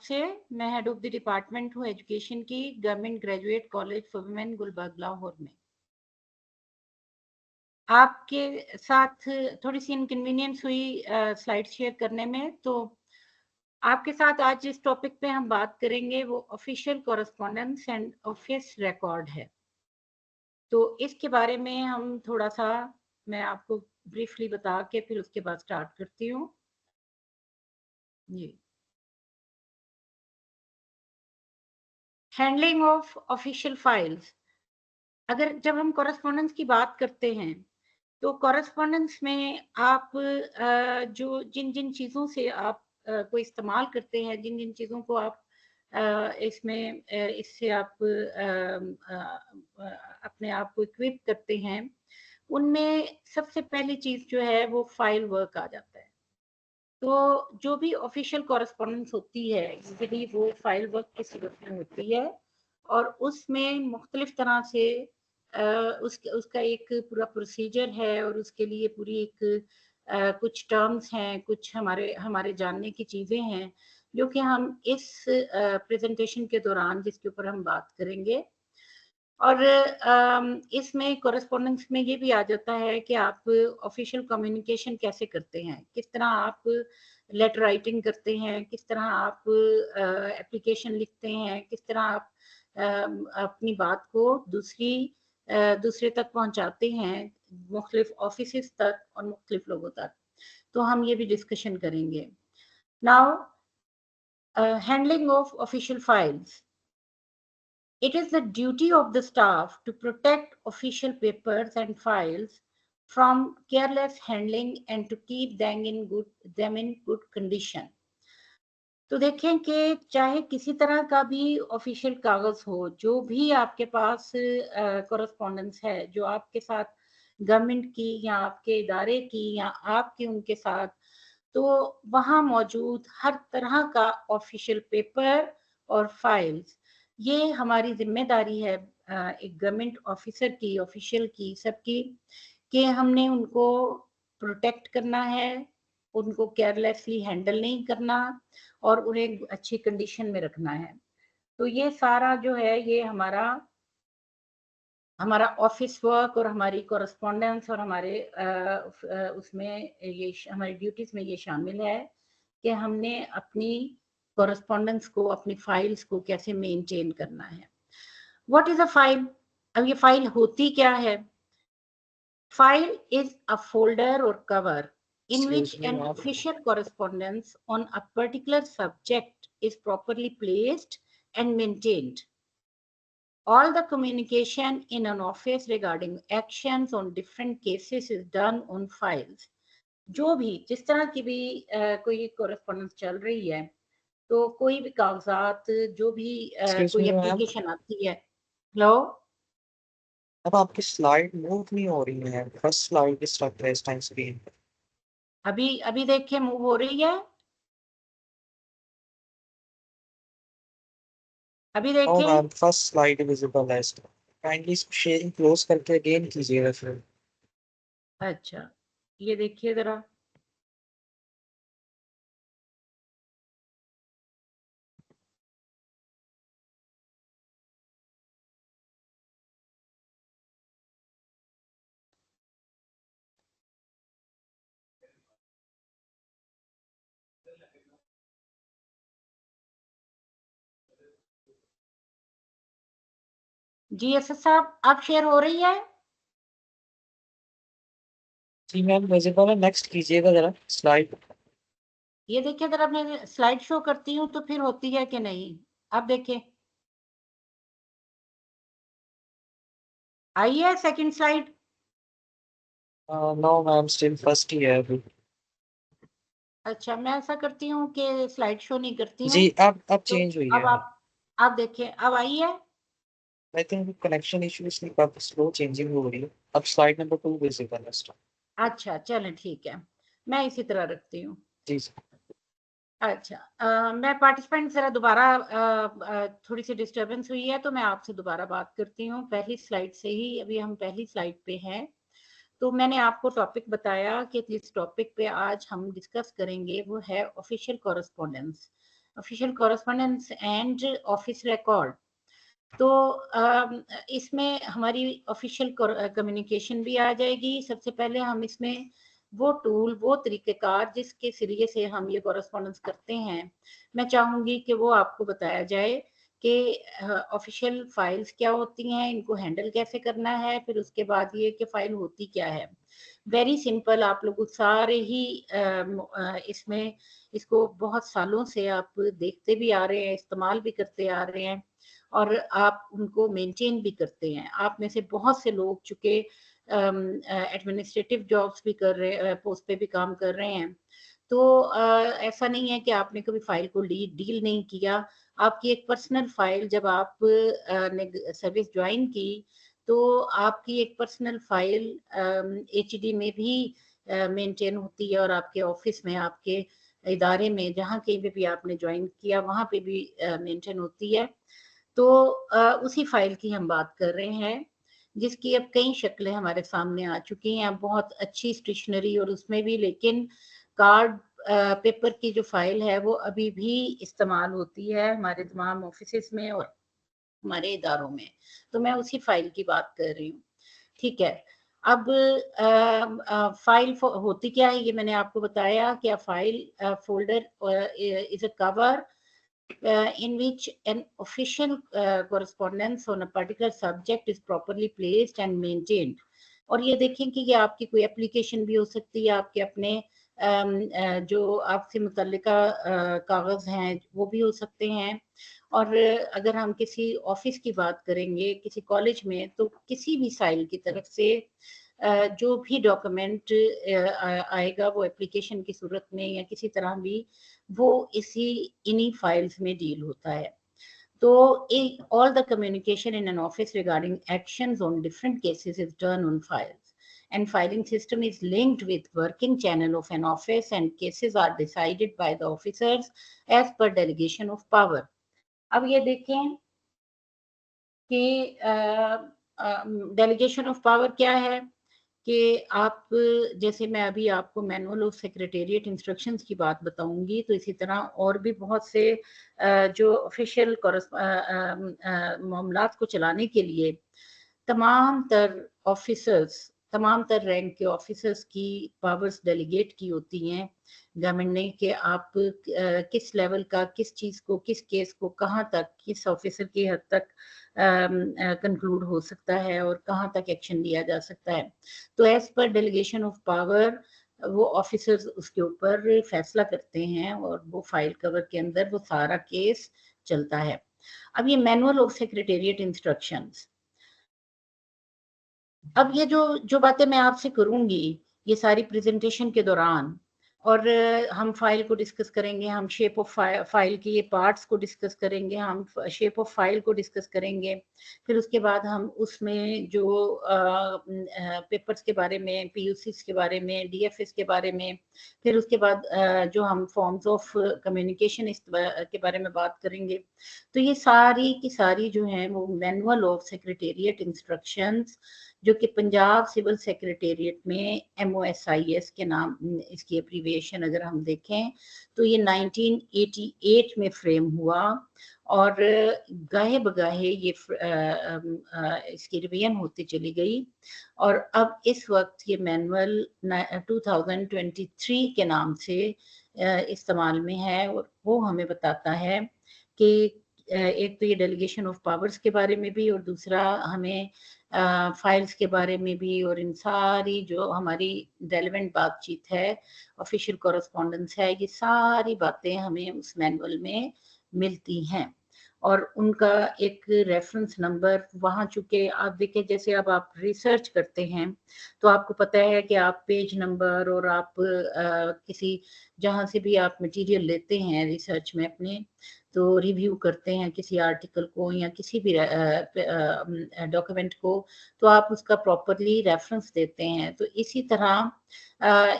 से मैं head of the department हूँ एजुकेशन की government graduate college for women Gulberg Lahore में। आपके साथ थोड़ी सी इनकन्वीनियंस हुई स्लाइड शेयर करने में, तो आपके साथ आज जिस टॉपिक पे हम बात करेंगे वो official correspondence and office record है। तो इसके बारे में हम थोड़ा सा मैं आपको ब्रीफली बता के फिर उसके बाद स्टार्ट करती हूँ। जी, हैंडलिंग ऑफ ऑफिशियल फाइल्स। अगर जब हम कॉरेस्पॉन्डेंस की बात करते हैं तो कॉरेस्पॉन्डेंस में आप जो जिन जिन चीज़ों से आप को इस्तेमाल करते हैं, जिन जिन चीज़ों को आप इसमें इससे आप अपने आप को इक्विप करते हैं, उनमें सबसे पहली चीज़ जो है वो फाइल वर्क आ जाता है। तो जो भी ऑफिशियल कॉरेस्पॉन्डेंस होती है यूजुअली वो फाइल वर्क की सूरत में होती है और उसमें मुख्तलिफ तरह से उसका एक पूरा प्रोसीजर है और उसके लिए पूरी एक कुछ टर्म्स हैं, कुछ हमारे हमारे जानने की चीज़ें हैं जो कि हम इस प्रेजेंटेशन के दौरान जिसके ऊपर हम बात करेंगे। और इसमें कॉरेस्पॉन्डेंस में ये भी आ जाता है कि आप ऑफिशियल कम्युनिकेशन कैसे करते हैं, किस तरह आप लेटर राइटिंग करते हैं, किस तरह आप एप्लीकेशन लिखते हैं, किस तरह आप अपनी बात को दूसरे तक पहुंचाते हैं, मुख्तलिफ ऑफिसेस तक और मुख्तलिफ लोगों तक। तो हम ये भी डिस्कशन करेंगे। Now handling of official files. It is the duty of the staff to protect official papers and files from careless handling and to keep them in good condition. तो देखें कि चाहे किसी तरह का भी ऑफिशियल कागज हो, जो भी आपके पास कॉरेस्पॉन्डेंस है, जो आपके साथ गवर्नमेंट की या आपके इदारे की या आपके उनके साथ, तो वहाँ मौजूद हर तरह का ऑफिशियल पेपर और फाइल्स, ये हमारी जिम्मेदारी है एक गवर्नमेंट ऑफिसर की, ऑफिशियल की, सबकी, कि हमने उनको प्रोटेक्ट करना है, उनको केयरलेसली हैंडल नहीं करना और उन्हें अच्छी कंडीशन में रखना है। तो ये सारा जो है ये हमारा ऑफिस वर्क और हमारी कॉरेस्पॉन्डेंस और हमारे उसमें ये हमारी ड्यूटीज में ये शामिल है कि हमने अपनी कॉरेस्पॉन्डेंस को, अपनी फाइल्स को कैसे मेंटेन करना है। What is a file? अब ये फाइल होती क्या है? File is a folder or cover in which an official correspondence on a particular subject is properly placed and maintained. All the communication in an office regarding actions on different cases is done on files. जो भी जिस तरह की भी कोई correspondence चल रही है, तो कोई भी कागजात, जो भी कोई एप्लीकेशन आती है। हेलो, अब आपकी स्लाइड मूव नहीं हो रही है, फर्स्ट स्लाइड स्टक है इस टाइम स्क्रीन पे। अभी देखिए मूव हो रही है, अभी और देखिए। मैम फर्स्ट स्लाइड विजिबल है इसमें। काइंडली इसको शेयरिंग क्लोज करके अगेन कीजिएगा फिर। अच्छा, ये देखिए जरा। जी एस एस साहब, आप शेयर हो रही है? जी मैम विजिबल है, नेक्स्ट कीजिएगा जरा स्लाइड। ये देखिए जरा, मैं स्लाइड शो करती हूँ तो फिर होती है कि नहीं। आप देखिए, आई है second slide? No ma'am still first ही है अभी। अच्छा, मैं ऐसा करती हूँ कि स्लाइड शो नहीं करती हूँ। जी अब तो चेंज हुई अब है। आप देखिए, अब आई है। आई थिंक कनेक्शन इशू इसलिए काफी स्लो चेंजिंग हो रही है। अब स्लाइड नंबर 2 विजिबल है इस टाइम। अच्छा चलें, ठीक है, मैं इसी तरह रखती हूँ। जी सर। अच्छा, मैं पार्टिसिपेंट जरा दोबारा थोड़ी सी डिस्टरबेंस हुई है तो मैं आपसे दोबारा बात करती हूँ पहली स्लाइड से ही। अभी हम पहली स्लाइड पे हैं। तो मैंने आपको टॉपिक बताया कि जिस टॉपिक पे आज हम डिस्कस करेंगे वो है official correspondence. Official correspondence and office record. तो इसमें हमारी ऑफिशियल कम्युनिकेशन भी आ जाएगी। सबसे पहले हम इसमें वो टूल, वो तरीक़ेकार जिसके ज़रिए से हम ये कॉरेस्पॉन्डेंस करते हैं, मैं चाहूँगी कि वो आपको बताया जाए कि ऑफिशियल फाइल्स क्या होती हैं, इनको हैंडल कैसे करना है, फिर उसके बाद ये कि फ़ाइल होती क्या है। वेरी सिंपल, आप लोग सारे ही इसमें इसको बहुत सालों से आप देखते भी आ रहे हैं, इस्तेमाल भी करते आ रहे हैं और आप उनको मेंटेन भी करते हैं। आप में से बहुत से लोग चूँकि एडमिनिस्ट्रेटिव जॉब्स भी कर रहे, पोस्ट पे भी काम कर रहे हैं, तो ऐसा नहीं है कि आपने कभी फाइल को डील नहीं किया। आपकी एक पर्सनल फाइल, जब आप सर्विस ज्वाइन की, तो आपकी एक पर्सनल फाइल एचडी में भी मेंटेन होती है और आपके ऑफिस में, आपके इदारे में, जहाँ कहीं पे भी आपने ज्वाइन किया, वहाँ पे भी मेंटेन होती है। तो उसी फाइल की हम बात कर रहे हैं, जिसकी अब कई शक्लें हमारे सामने आ चुकी हैं। बहुत अच्छी स्टेशनरी और उसमें भी, लेकिन कार्ड पेपर की जो फाइल है वो अभी भी इस्तेमाल होती है हमारे तमाम ऑफिसेस में और हमारे इदारों में। तो मैं उसी फाइल की बात कर रही हूँ। ठीक है। अब फाइल होती क्या है, ये मैंने आपको बताया कि file folder is a cover in which an official correspondence on a particular subject is properly placed and maintained. और ये देखें कि ये आपकी कोई एप्लीकेशन भी हो सकती है, आपके अपने जो आपसे मुतल्लिका कागज़ हैं वो भी हो सकते हैं। और अगर हम किसी ऑफिस की बात करेंगे, किसी कॉलेज में, तो किसी भी साइल की तरफ से जो भी डॉक्यूमेंट आएगा वो एप्लीकेशन की सूरत में या किसी तरह भी, वो इन्हीं फाइल्स में डील होता है। तो all the communication in an office regarding actions on different cases is done on files, and filing system is linked with working channel of an office, and cases are decided by the officers as per delegation of power. अब ये देखें कि delegation of power क्या है, कि आप, जैसे मैं अभी आपको मैनुअल ऑफ सेक्रेटेरिएट इंस्ट्रक्शंस की बात बताऊंगी, तो इसी तरह और भी बहुत से जो ऑफिशियल मामलात को चलाने के लिए तमाम तर ऑफिसर्स, तमाम तर रैंक के ऑफिसर्स की पावर्स डेलीगेट की होती हैं गवर्नमेंट ने, कि आप किस लेवल का, किस चीज़ को, किस केस को कहाँ तक, किस ऑफिसर की हद तक कंक्लूड हो सकता है और कहाँ तक एक्शन लिया जा सकता है। तो as per delegation of power वो ऑफिसर्स उसके ऊपर फैसला करते हैं और वो फाइल कवर के अंदर वो सारा केस चलता है। अब ये मैनुअल ऑफ सेक्रेटेरिएट इंस्ट्रक्शंस, अब ये जो बातें मैं आपसे करूंगी ये सारी प्रेजेंटेशन के दौरान, और हम फाइल को डिस्कस करेंगे, हम शेप ऑफ फाइल के ये पार्ट्स को डिस्कस करेंगे, हम शेप ऑफ फाइल को डिस्कस करेंगे, फिर उसके बाद हम उसमें जो पेपर्स के बारे में, पीयूसीस के बारे में, डीएफएस के बारे में, फिर उसके बाद जो हम फॉर्म्स ऑफ कम्युनिकेशन के बारे में बात करेंगे। तो ये सारी की सारी जो हैं वो मैनुअल ऑफ सेक्रेटेरिएट इंस्ट्रक्शंस, जो कि पंजाब सिविल सेक्रेटेरिएट में MOSIS के नाम, इसकी एब्रीविएशन अगर हम देखें तो ये 1988 में फ्रेम हुआ और गाहे बगाहे ये इसकी रिवीजन होती चली गई और अब इस वक्त ये मैनुअल 2023 के नाम से इस्तेमाल में है और वो हमें बताता है कि एक तो ये डेलीगेशन ऑफ पावर्स के बारे में भी और दूसरा हमें फाइल्स के बारे में भी, और इन सारी जो हमारी रेलेवेंट बातचीत है, ऑफिशियल कॉरेस्पॉन्डेंस है, ये सारी बातें हमें उस मैनुअल में मिलती हैं और उनका एक रेफरेंस नंबर वहाँ, चूँकि आप देखें जैसे अब आप रिसर्च करते हैं तो आपको पता है कि आप पेज नंबर और आप किसी जहाँ से भी आप मटेरियल लेते हैं रिसर्च में अपने, तो रिव्यू करते हैं किसी आर्टिकल को या किसी भी डॉक्यूमेंट को, तो आप उसका प्रॉपरली रेफरेंस देते हैं। तो इसी तरह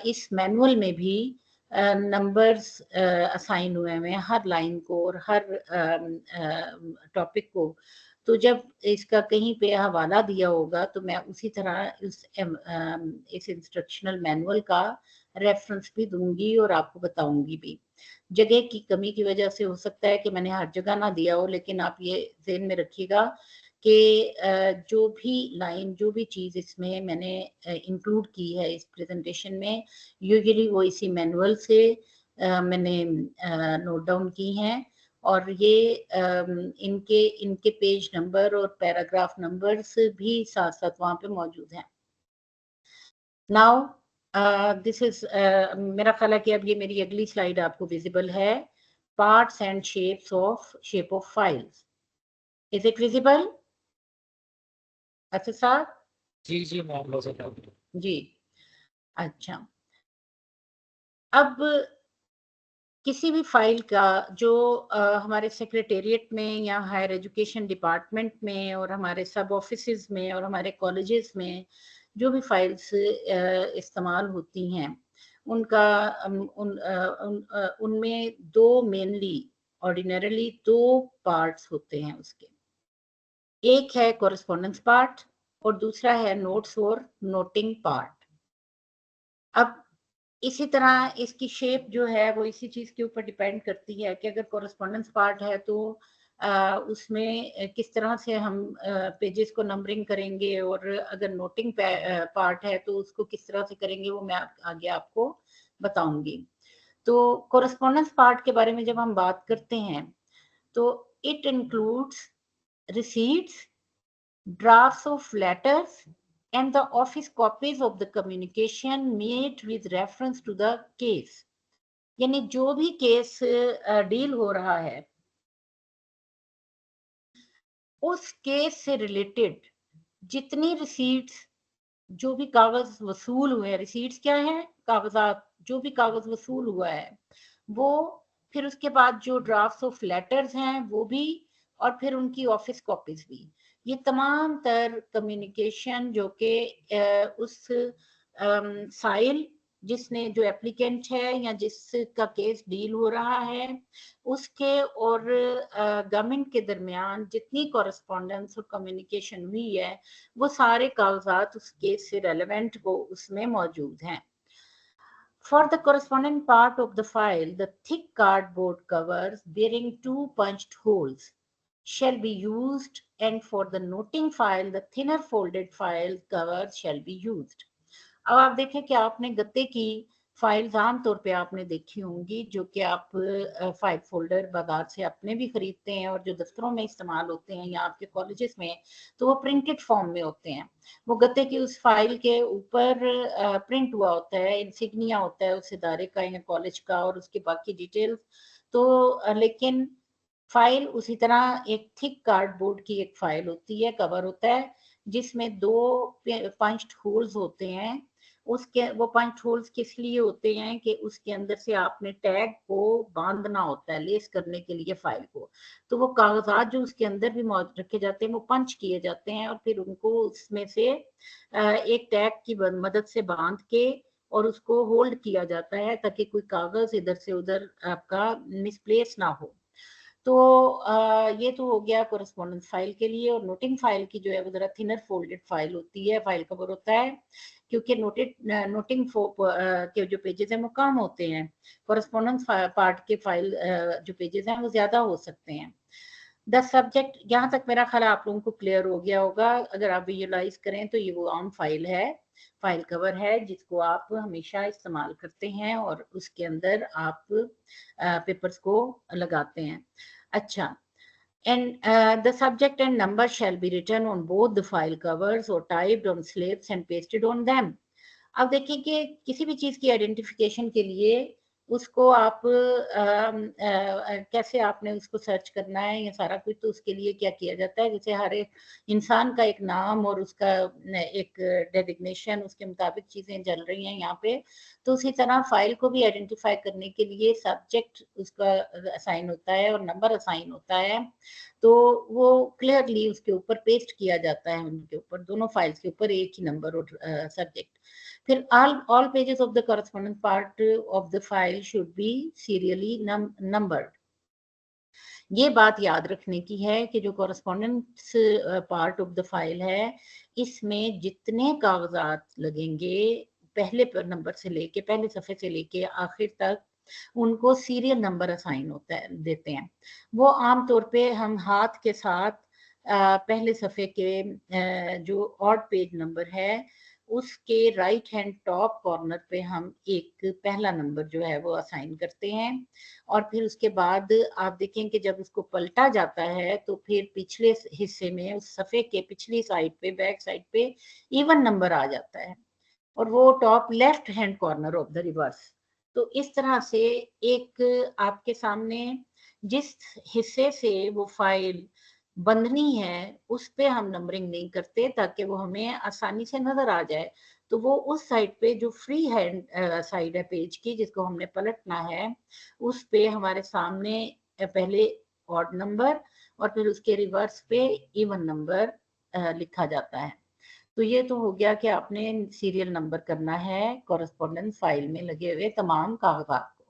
इस मैनुअल में भी नंबर्स असाइन हुए हैं हर लाइन को और हर टॉपिक को। तो जब इसका कहीं पे हवाला दिया होगा तो मैं उसी तरह इस इंस्ट्रक्शनल मैनुअल का रेफरेंस भी दूंगी और आपको बताऊंगी भी। जगह की कमी की वजह से हो सकता है कि मैंने हर जगह ना दिया हो, लेकिन आप ये ज़हन में रखिएगा कि जो भी लाइन, जो भी चीज़ इसमें मैंने इंक्लूड की है इस प्रेजेंटेशन में, यूजुअली वो इसी मैनुअल से मैंने नोट डाउन की हैं, और ये इनके पेज नंबर और पैराग्राफ नंबर्स भी साथ साथ वहाँ पे मौजूद हैं। नाउ दिस इज, मेरा ख्याल है कि अब ये मेरी अगली स्लाइड आपको विजिबल है, parts and shape of files. Is it visible? अच्छा सर जी जी मैम, जी। अच्छा, अब किसी भी फाइल का जो हमारे सेक्रेटेरिएट में या हायर एजुकेशन डिपार्टमेंट में और हमारे सब ऑफिसेज में और हमारे कॉलेजेस में जो भी फाइल्स इस्तेमाल होती हैं, उनका उनमें दो मेनली ऑर्डिनरली दो पार्ट्स होते हैं उसके। एक है कॉरेस्पॉन्डेंस पार्ट और दूसरा है नोट्स और नोटिंग पार्ट। अब इसी तरह इसकी शेप जो है वो इसी चीज के ऊपर डिपेंड करती है कि अगर कॉरेस्पॉन्डेंस पार्ट है तो उसमें किस तरह से हम पेजेस को नंबरिंग करेंगे, और अगर नोटिंग पार्ट है तो उसको किस तरह से करेंगे वो मैं आगे आपको बताऊंगी। तो कॉरेस्पॉन्डेंस पार्ट के बारे में जब हम बात करते हैं तो it includes receipts, drafts of letters, and the office copies of the communication made with reference to the case। यानी जो भी केस डील हो रहा है उस केस से रिलेटेड जितनी रिसीट्स, जो भी कागज वसूल हुए, रिसीट्स क्या है? कागजात, जो भी कागज वसूल हुआ है वो, फिर उसके बाद जो ड्राफ्ट्स ऑफ लेटर्स हैं वो भी, और फिर उनकी ऑफिस कॉपीज भी। ये तमाम तर कम्युनिकेशन जो कि उस साइल जिसने, जो एप्लीकेंट है या जिसका केस डील हो रहा है, उसके और गवर्नमेंट के दरमियान जितनी कॉरेस्पॉन्डेंस और कम्युनिकेशन हुई है वो सारे कागजात उस केस से रेलेवेंट वो उसमें मौजूद हैं। For the corresponding part of the file, the thick cardboard covers bearing two punched holes shall be used, and for the noting file, the thinner folded file covers shall be used। अब आप देखें कि आपने गत्ते की files आमतौर पे आपने देखी होंगी, जो कि आप फाइल फोल्डर बाजार से अपने भी खरीदते हैं और जो दफ्तरों में इस्तेमाल होते हैं या आपके कॉलेजेस में, तो वो प्रिंटेड फॉर्म में होते हैं। वो गत्ते की उस फाइल के ऊपर प्रिंट हुआ होता है, इंसिग्निया होता है उस इदारे का या कॉलेज का और उसकी बाकी डिटेल्स। तो लेकिन फाइल उसी तरह एक थिक कार्डबोर्ड की एक फाइल होती है, कवर होता है जिसमें दो पंच्ड होल्स होते हैं। उसके वो पंच होल्स किस लिए होते हैं कि उसके अंदर से आपने टैग को बांधना होता है, लेस करने के लिए फाइल को। तो वो कागजात जो उसके अंदर भी रखे जाते हैं वो पंच किए जाते हैं और फिर उनको उसमें से एक टैग की मदद से बांध के और उसको होल्ड किया जाता है ताकि कोई कागज इधर से उधर आपका मिसप्लेस ना हो। तो ये तो हो गया कोरेस्पोंडेंस फाइल के लिए। और नोटिंग फाइल की जो है वो जरा थिनर फोल्डेड फाइल होती है, फाइल कवर होता है, क्योंकि नोटिंग के जो पेजेस हैं वो कम होते हैं, कोरेस्पोंडेंस पार्ट के फाइल जो पेजेस हैं वो ज्यादा हो सकते हैं। द सब्जेक्ट, यहाँ तक मेरा ख्याल आप लोगों को क्लियर हो गया होगा। अगर आप विजुअलाइज करें तो ये वो आम फाइल है, फाइल कवर है जिसको आप हमेशा इस्तेमाल करते हैं और उसके अंदर आप पेपर्स को लगाते हैं। अच्छा, and the subject and number shall be written on both the file covers or typed on slips and pasted on them। अब देखिए कि किसी भी चीज की आइडेंटिफिकेशन के लिए उसको आप कैसे आपने उसको सर्च करना है ये सारा कुछ, तो उसके लिए क्या किया जाता है, जैसे हर एक इंसान का एक नाम और उसका एक डेजिग्नेशन, उसके मुताबिक चीजें चल रही हैं यहाँ पे, तो उसी तरह फाइल को भी आइडेंटिफाई करने के लिए सब्जेक्ट उसका असाइन होता है और नंबर असाइन होता है, तो वो क्लियरली उसके ऊपर पेस्ट किया जाता है, उनके ऊपर दोनों फाइल्स के ऊपर एक ही नंबर और सब्जेक्ट। फिर all pages of the corresponding part of the file should be serially numbered। ये बात याद रखने की है कि जो correspondence part of the file है इसमें जितने कागजात लगेंगे पहले नंबर से लेके पहले सफ़े से लेके आखिर तक उनको सीरियल नंबर असाइन होता है देते हैं। वो आम तौर पे हम हाथ के साथ पहले सफ़े के जो ऑड पेज नंबर है उसके राइट हैंड टॉप कॉर्नर पे हम एक पहला नंबर जो है वो असाइन करते हैं और फिर उसके बाद आप देखें कि जब उसको पलटा जाता है तो फिर पिछले हिस्से में उस सफ़े के पिछली साइड पे बैक साइड पे इवन नंबर आ जाता है और वो top left hand corner of the reverse. तो इस तरह से एक आपके सामने जिस हिस्से से वो फाइल बंधनी है उस पे हम नंबरिंग नहीं करते ताकि वो हमें आसानी से नजर आ जाए। तो वो उस साइड पे जो फ्री हैंड साइड है पेज की जिसको हमने पलटना है उस पे हमारे सामने पहले ऑड नंबर और फिर उसके रिवर्स पे इवन नंबर लिखा जाता है। तो ये तो हो गया कि आपने सीरियल नंबर करना है कॉरेस्पॉन्डेंस फाइल में लगे हुए तमाम कागजात को।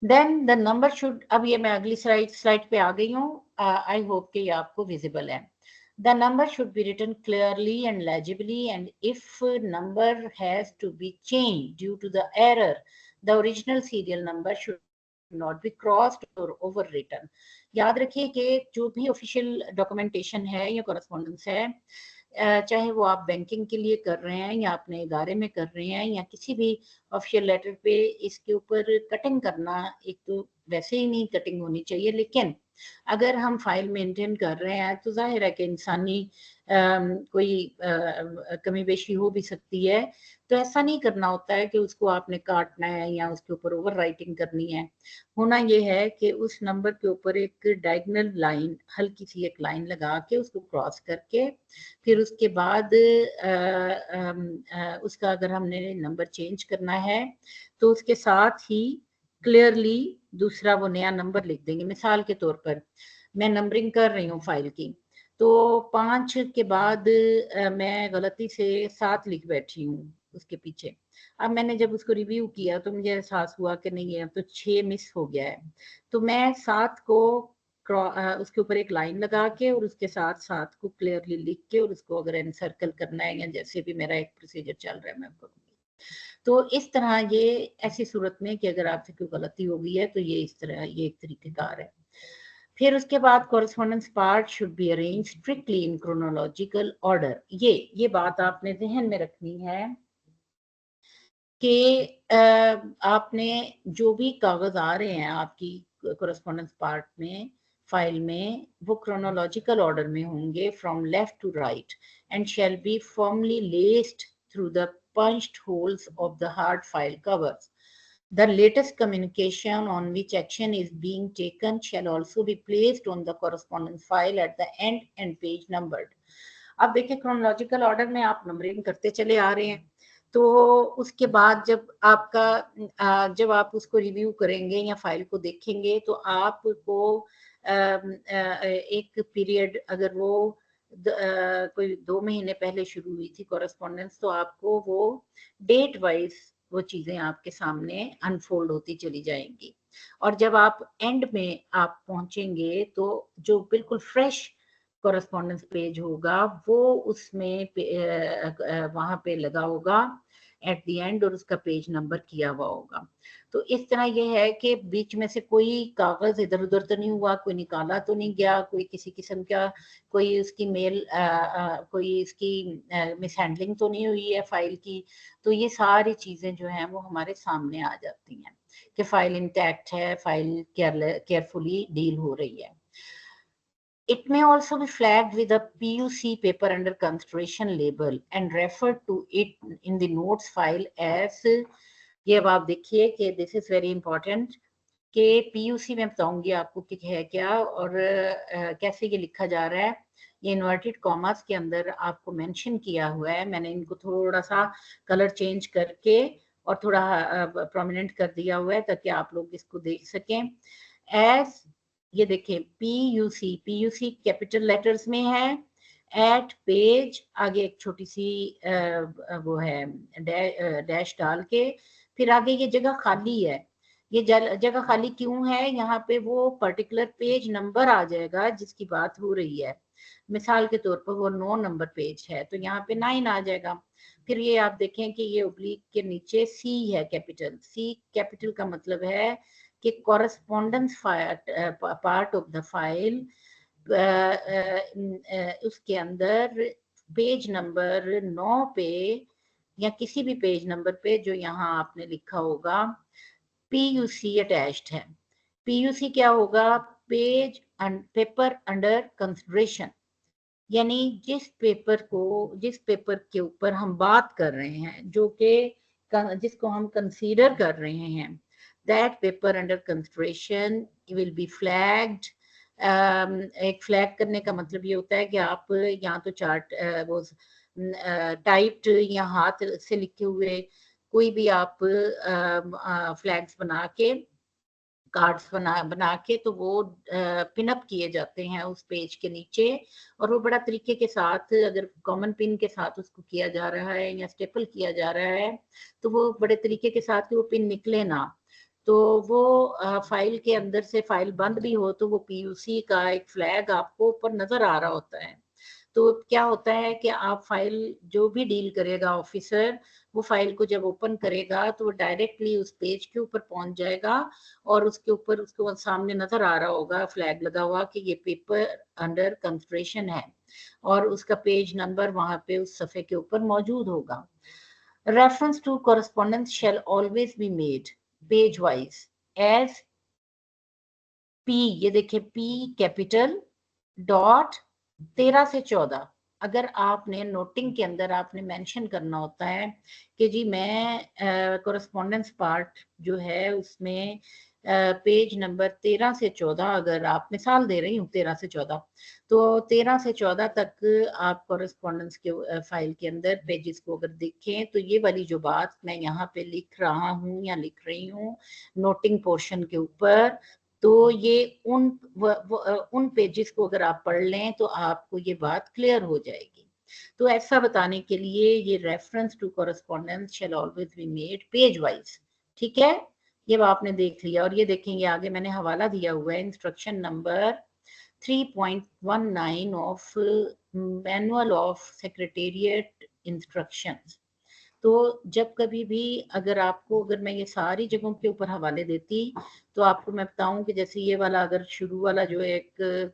देन द नंबर शुड, अब ये मैं अगली स्लाइड पे आ गई हूँ, आई होप कि ये आपको विजिबल है। The number should be written clearly and legibly, and if number has to be changed due to the error, the original serial number should not be crossed or overwritten. याद रखिए कि जो भी official documentation है या correspondence है, चाहे वो आप बैंकिंग के लिए कर रहे हैं या अपने इदारे में कर रहे हैं या किसी भी ऑफिशियल लेटर पे, इसके ऊपर कटिंग करना एक तो वैसे ही नहीं कटिंग होनी चाहिए, लेकिन अगर हम फाइल मेंटेन कर रहे हैं तो जाहिर है कि इंसानी कोई कमी बेशी हो भी सकती है। तो ऐसा नहीं करना होता है कि उसको आपने काटना है या उसके ऊपर ओवर राइटिंग करनी है। होना ये है कि उस नंबर के ऊपर एक डायगोनल लाइन, हल्की सी एक लाइन लगा के उसको क्रॉस करके फिर उसके बाद उसका अगर हमने नंबर चेंज करना है तो उसके साथ ही क्लियरली दूसरा वो नया नंबर लिख देंगे। मिसाल के तौर पर मैं नंबरिंग कर रही हूँ फाइल की, तो 5 के बाद मैं गलती से 7 लिख बैठी हूँ उसके पीछे। अब मैंने जब उसको रिव्यू किया तो मुझे एहसास हुआ कि नहीं, अब तो 6 मिस हो गया है। तो मैं 7 को उसके ऊपर एक लाइन लगा के और उसके साथ 7 को क्लियरली लिख के और उसको अगर एनसर्कल करना है या जैसे भी मेरा एक प्रोसीजर चल रहा है मैं करूँगी। तो इस तरह ये ऐसी सूरत में कि अगर आपसे कोई गलती हो गई है तो ये इस तरह ये एक तरीकेकार है। फिर उसके बाद correspondence part should be arrange strictly in chronological order. ये बात आपने ज़हन में रखनी है कि आपने जो भी कागज आ रहे हैं आपकी कॉरेस्पॉन्डेंस पार्ट में फाइल में, वो क्रोनोलॉजिकल ऑर्डर में होंगे from left to right and shall be firmly laced through the punched holes of the hard file covers. The latest communication on which action is being taken shall also be placed on the correspondence file at the end and page numbered. अब देखिए chronological order में आप numbering करते चले आ रहे हैं, तो उसके बाद जब आप उसको रिव्यू करेंगे या फाइल को देखेंगे तो आपको एक पीरियड, अगर वो कोई 2 महीने पहले शुरू हुई थी कॉरेस्पॉन्डेंस, तो आपको वो डेट वाइज वो चीजें आपके सामने अनफोल्ड होती चली जाएंगी और जब आप एंड में आप पहुंचेंगे तो जो बिल्कुल फ्रेश कॉरेस्पॉन्डेंस पेज होगा वो उसमें वहां पे लगा होगा एट द एंड और उसका पेज नंबर किया हुआ होगा। तो इस तरह ये है कि बीच में से कोई कागज इधर उधर तो नहीं हुआ, कोई निकाला तो नहीं गया, कोई किसी किस्म का कोई उसकी कोई इसकी मिसहैंडलिंग तो नहीं हुई है फाइल की। तो ये सारी चीजें जो हैं वो हमारे सामने आ जाती हैं कि फाइल इंटैक्ट है, फाइल केयरफुली डील हो रही है। It may also be flagged with a PUC paper under consideration label and referred to it in the notes file as, ये अब आप देखिए कि this is very important कि PUC में बताऊंगी आपको कि है क्या और कैसे ये लिखा जा रहा है। ये इन्वर्टेड कॉमास के अंदर आपको मेंशन किया हुआ है, मैंने इनको थोड़ा सा कलर चेंज करके और थोड़ा प्रोमिनेंट कर दिया हुआ है ताकि आप लोग इसको देख सकें। एज ये देखिए पीयूसी कैपिटल लेटर्स में है, एट पेज आगे एक छोटी सी वो है डैश डाल के, फिर आगे ये जगह खाली है। ये जगह खाली क्यों है? यहाँ पे वो पर्टिकुलर पेज नंबर आ जाएगा जिसकी बात हो रही है। मिसाल के तौर पर वो 9 नंबर पेज है तो यहाँ पे 9 आ जाएगा। फिर ये आप देखें कि ये ओब्लिक के नीचे सी है कैपिटल। सी कैपिटल का मतलब है कि correspondence part of the file उसके अंदर पेज नंबर 9 पे या किसी भी पेज नंबर पे जो यहाँ आपने लिखा होगा PUC अटैच्ड है। PUC क्या होगा? पेज पेपर अंडर कंसिडरेशन, यानी जिस पेपर के ऊपर हम बात कर रहे हैं, जो कि जिसको हम कंसीडर कर रहे हैं, that paper under consideration will be flagged. एक फ्लैग करने का मतलब ये होता है कि आप यहाँ तो चार्ट वो टाइप्ड या हाथ से लिखे हुए कोई भी आप फ्लैग्स बना के कार्ड्स बना के तो वो पिन अप किए जाते हैं उस पेज के नीचे, और वो बड़ा तरीके के साथ, अगर कॉमन पिन के साथ उसको किया जा रहा है या स्टेपल किया जा रहा है तो वो बड़े तरीके के साथ वो पिन निकले ना, तो वो फाइल के अंदर से फाइल बंद भी हो तो वो PUC का एक फ्लैग आपको ऊपर नजर आ रहा होता है। तो क्या होता है कि आप फाइल जो भी डील करेगा ऑफिसर, वो फाइल को जब ओपन करेगा तो वो डायरेक्टली उस पेज के ऊपर पहुंच जाएगा और उसके ऊपर उसको सामने नजर आ रहा होगा फ्लैग लगा हुआ कि ये पेपर अंडर कंसिडरेशन है, और उसका पेज नंबर वहां पे उस सफे के ऊपर मौजूद होगा। Reference to correspondence shall always be made page wise as P, ये देखिए P कैपिटल डॉट 13 से 14। अगर आपने नोटिंग के अंदर आपने मेंशन करना होता है कि जी मैं कॉरेस्पॉन्डेंस पार्ट जो है उसमें पेज नंबर 13 से 14, अगर आप मिसाल दे रही हूँ 13 से 14, तो 13 से 14 तक आप कॉरेस्पॉन्डेंस के फाइल के अंदर पेजेस को अगर देखें तो ये वाली जो बात मैं यहाँ पे लिख रहा हूँ या लिख रही हूँ नोटिंग पोर्शन के ऊपर, तो ये उन पेजेस को अगर आप पढ़ लें तो आपको ये बात क्लियर हो जाएगी। तो ऐसा बताने के लिए ये reference to correspondence shall always be made page wise. ठीक है, ये आपने देख लिया। और ये देखेंगे आगे मैंने हवाला दिया हुआ है instruction number 3.19 of manual of secretariat instructions. तो जब कभी भी अगर मैं ये सारी जगहों के ऊपर हवाले देती तो आपको मैं बताऊं कि जैसे ये वाला अगर शुरू वाला जो एक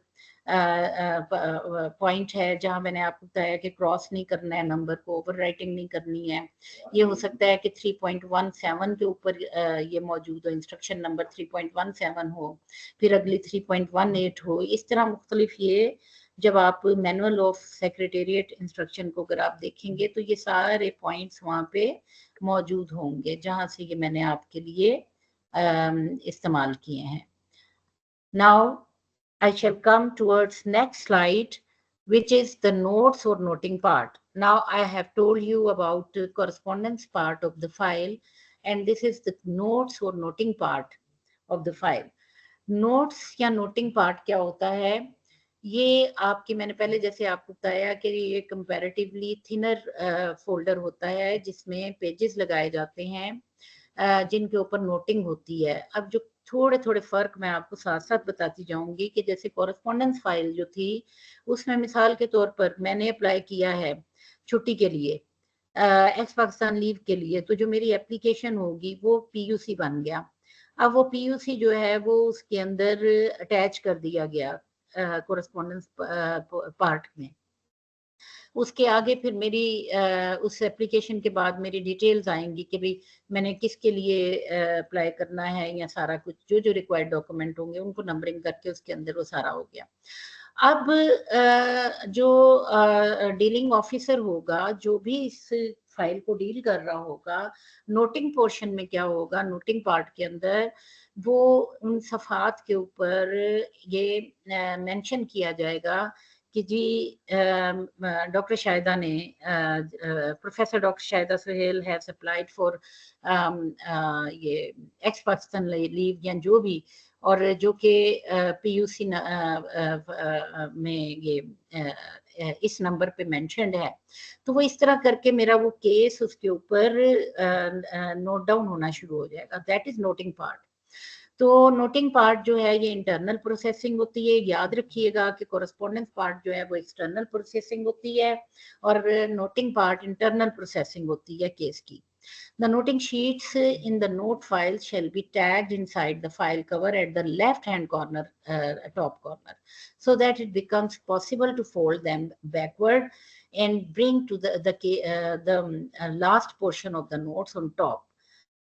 पॉइंट है जहां मैंने आपको बताया कि क्रॉस नहीं करना है, नंबर को ओवर राइटिंग नहीं करनी है, ये हो सकता है कि 3.17 के ऊपर ये मौजूद हो, इंस्ट्रक्शन नंबर 3.17 हो, फिर अगली 3.18 हो, इस तरह मुख्तलिफ ये जब आप मैनुअल ऑफ सेक्रेटेरिएट इंस्ट्रक्शन को अगर आप देखेंगे तो ये सारे पॉइंट्स वहाँ पे मौजूद होंगे जहाँ से ये मैंने आपके लिए इस्तेमाल किए हैं। Now I shall come towards next slide, which is the notes or noting part. Now I have told you about the correspondence part of the file, and this is the notes or noting part of the file. Notes या noting part क्या होता है? ये आपकी मैंने पहले जैसे आपको बताया कि ये कंपैरेटिवली थिनर फोल्डर होता है जिसमें पेजेस लगाए जाते हैं जिनके ऊपर नोटिंग होती है। अब जो थोड़े थोड़े फर्क मैं आपको साथ साथ बताती जाऊंगी कि जैसे कॉरेस्पॉन्डेंस फाइल जो थी उसमें मिसाल के तौर पर मैंने अप्लाई किया है छुट्टी के लिए, एक्स पाकिस्तान लीव के लिए, तो जो मेरी एप्लीकेशन होगी वो PUC बन गया। अब वो PUC जो है वो उसके अंदर अटैच कर दिया गया कॉरेस्पॉन्डेंस पार्ट में। उसके आगे फिर मेरी उस एप्लीकेशन के बाद मेरी डिटेल्स आएंगी कि भाई मैंने किसके लिए अप्लाई करना है, या सारा कुछ जो जो रिक्वायर्ड डॉक्यूमेंट होंगे उनको नंबरिंग करके उसके अंदर वो सारा हो गया। अब जो डीलिंग ऑफिसर होगा जो भी इस फाइल को डील कर रहा होगा, नोटिंग पोर्शन में क्या होगा, नोटिंग पार्ट के अंदर वो उन सफात के ऊपर ये मेंशन किया जाएगा कि जी डॉक्टर शाहिदा ने professor doctor Shahida Suhail has applied for ये एक्स पाकिस्तान लीव या जो भी, और जो कि PUC में ये इस नंबर पे मेंशन्ड है, तो वो इस तरह करके मेरा वो केस उसके ऊपर नोट डाउन होना शुरू हो जाएगा। That is noting part. तो नोटिंग पार्ट जो है ये इंटरनल प्रोसेसिंग होती है, याद रखिएगा कि कोरस्पोंडेंस पार्ट जो है वो एक्सटर्नल प्रोसेसिंग होती है और नोटिंग पार्ट इंटरनल प्रोसेसिंग होती है केस की। The noting sheets in the note file shall be tagged inside the file cover at the left-hand corner, top corner, so that it becomes possible to fold them backward and bring to the last portion of the notes on top.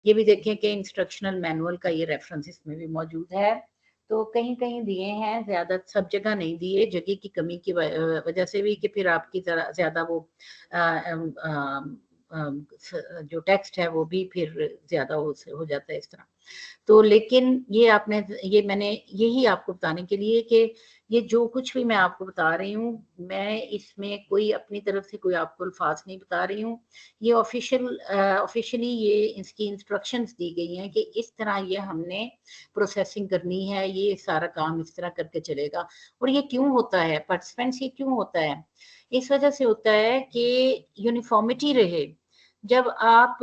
ये भी देखें कि instructional manual का ये reference इसमें भी मौजूद है। तो कहीं कहीं दिए हैं, ज्यादा सब जगह नहीं दिए, जगह की कमी की वजह से भी कि फिर आपकी ज्यादा वो जो टेक्स्ट है वो भी फिर ज्यादा हो जाता है इस तरह। तो लेकिन ये मैंने यही आपको बताने के लिए कि ये जो कुछ भी मैं आपको बता रही हूँ, मैं इसमें कोई अपनी तरफ से कोई आपको अल्फाज नहीं बता रही हूँ। ये ऑफिशियली ये इसकी इंस्ट्रक्शंस दी गई हैं कि इस तरह ये हमने प्रोसेसिंग करनी है, ये सारा काम इस तरह करके चलेगा। और ये क्यों होता है पार्टिसिपेंट्स, ये क्यों होता है? इस वजह से होता है कि यूनिफॉर्मिटी रहे। जब आप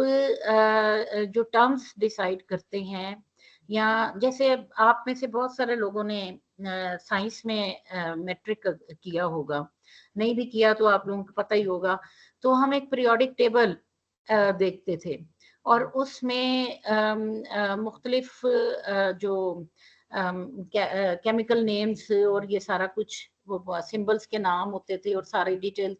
जो टर्म्स डिसाइड करते हैं, या जैसे आप में से बहुत सारे लोगों ने साइंस में मैट्रिक किया होगा, नहीं भी किया तो आप लोगों को पता ही होगा। तो हम एक पीरियोडिक टेबल देखते थे और उसमें मुख्तलिफ जो केमिकल नेम्स और ये सारा कुछ वो सिंबल्स के नाम होते थे और सारी डिटेल।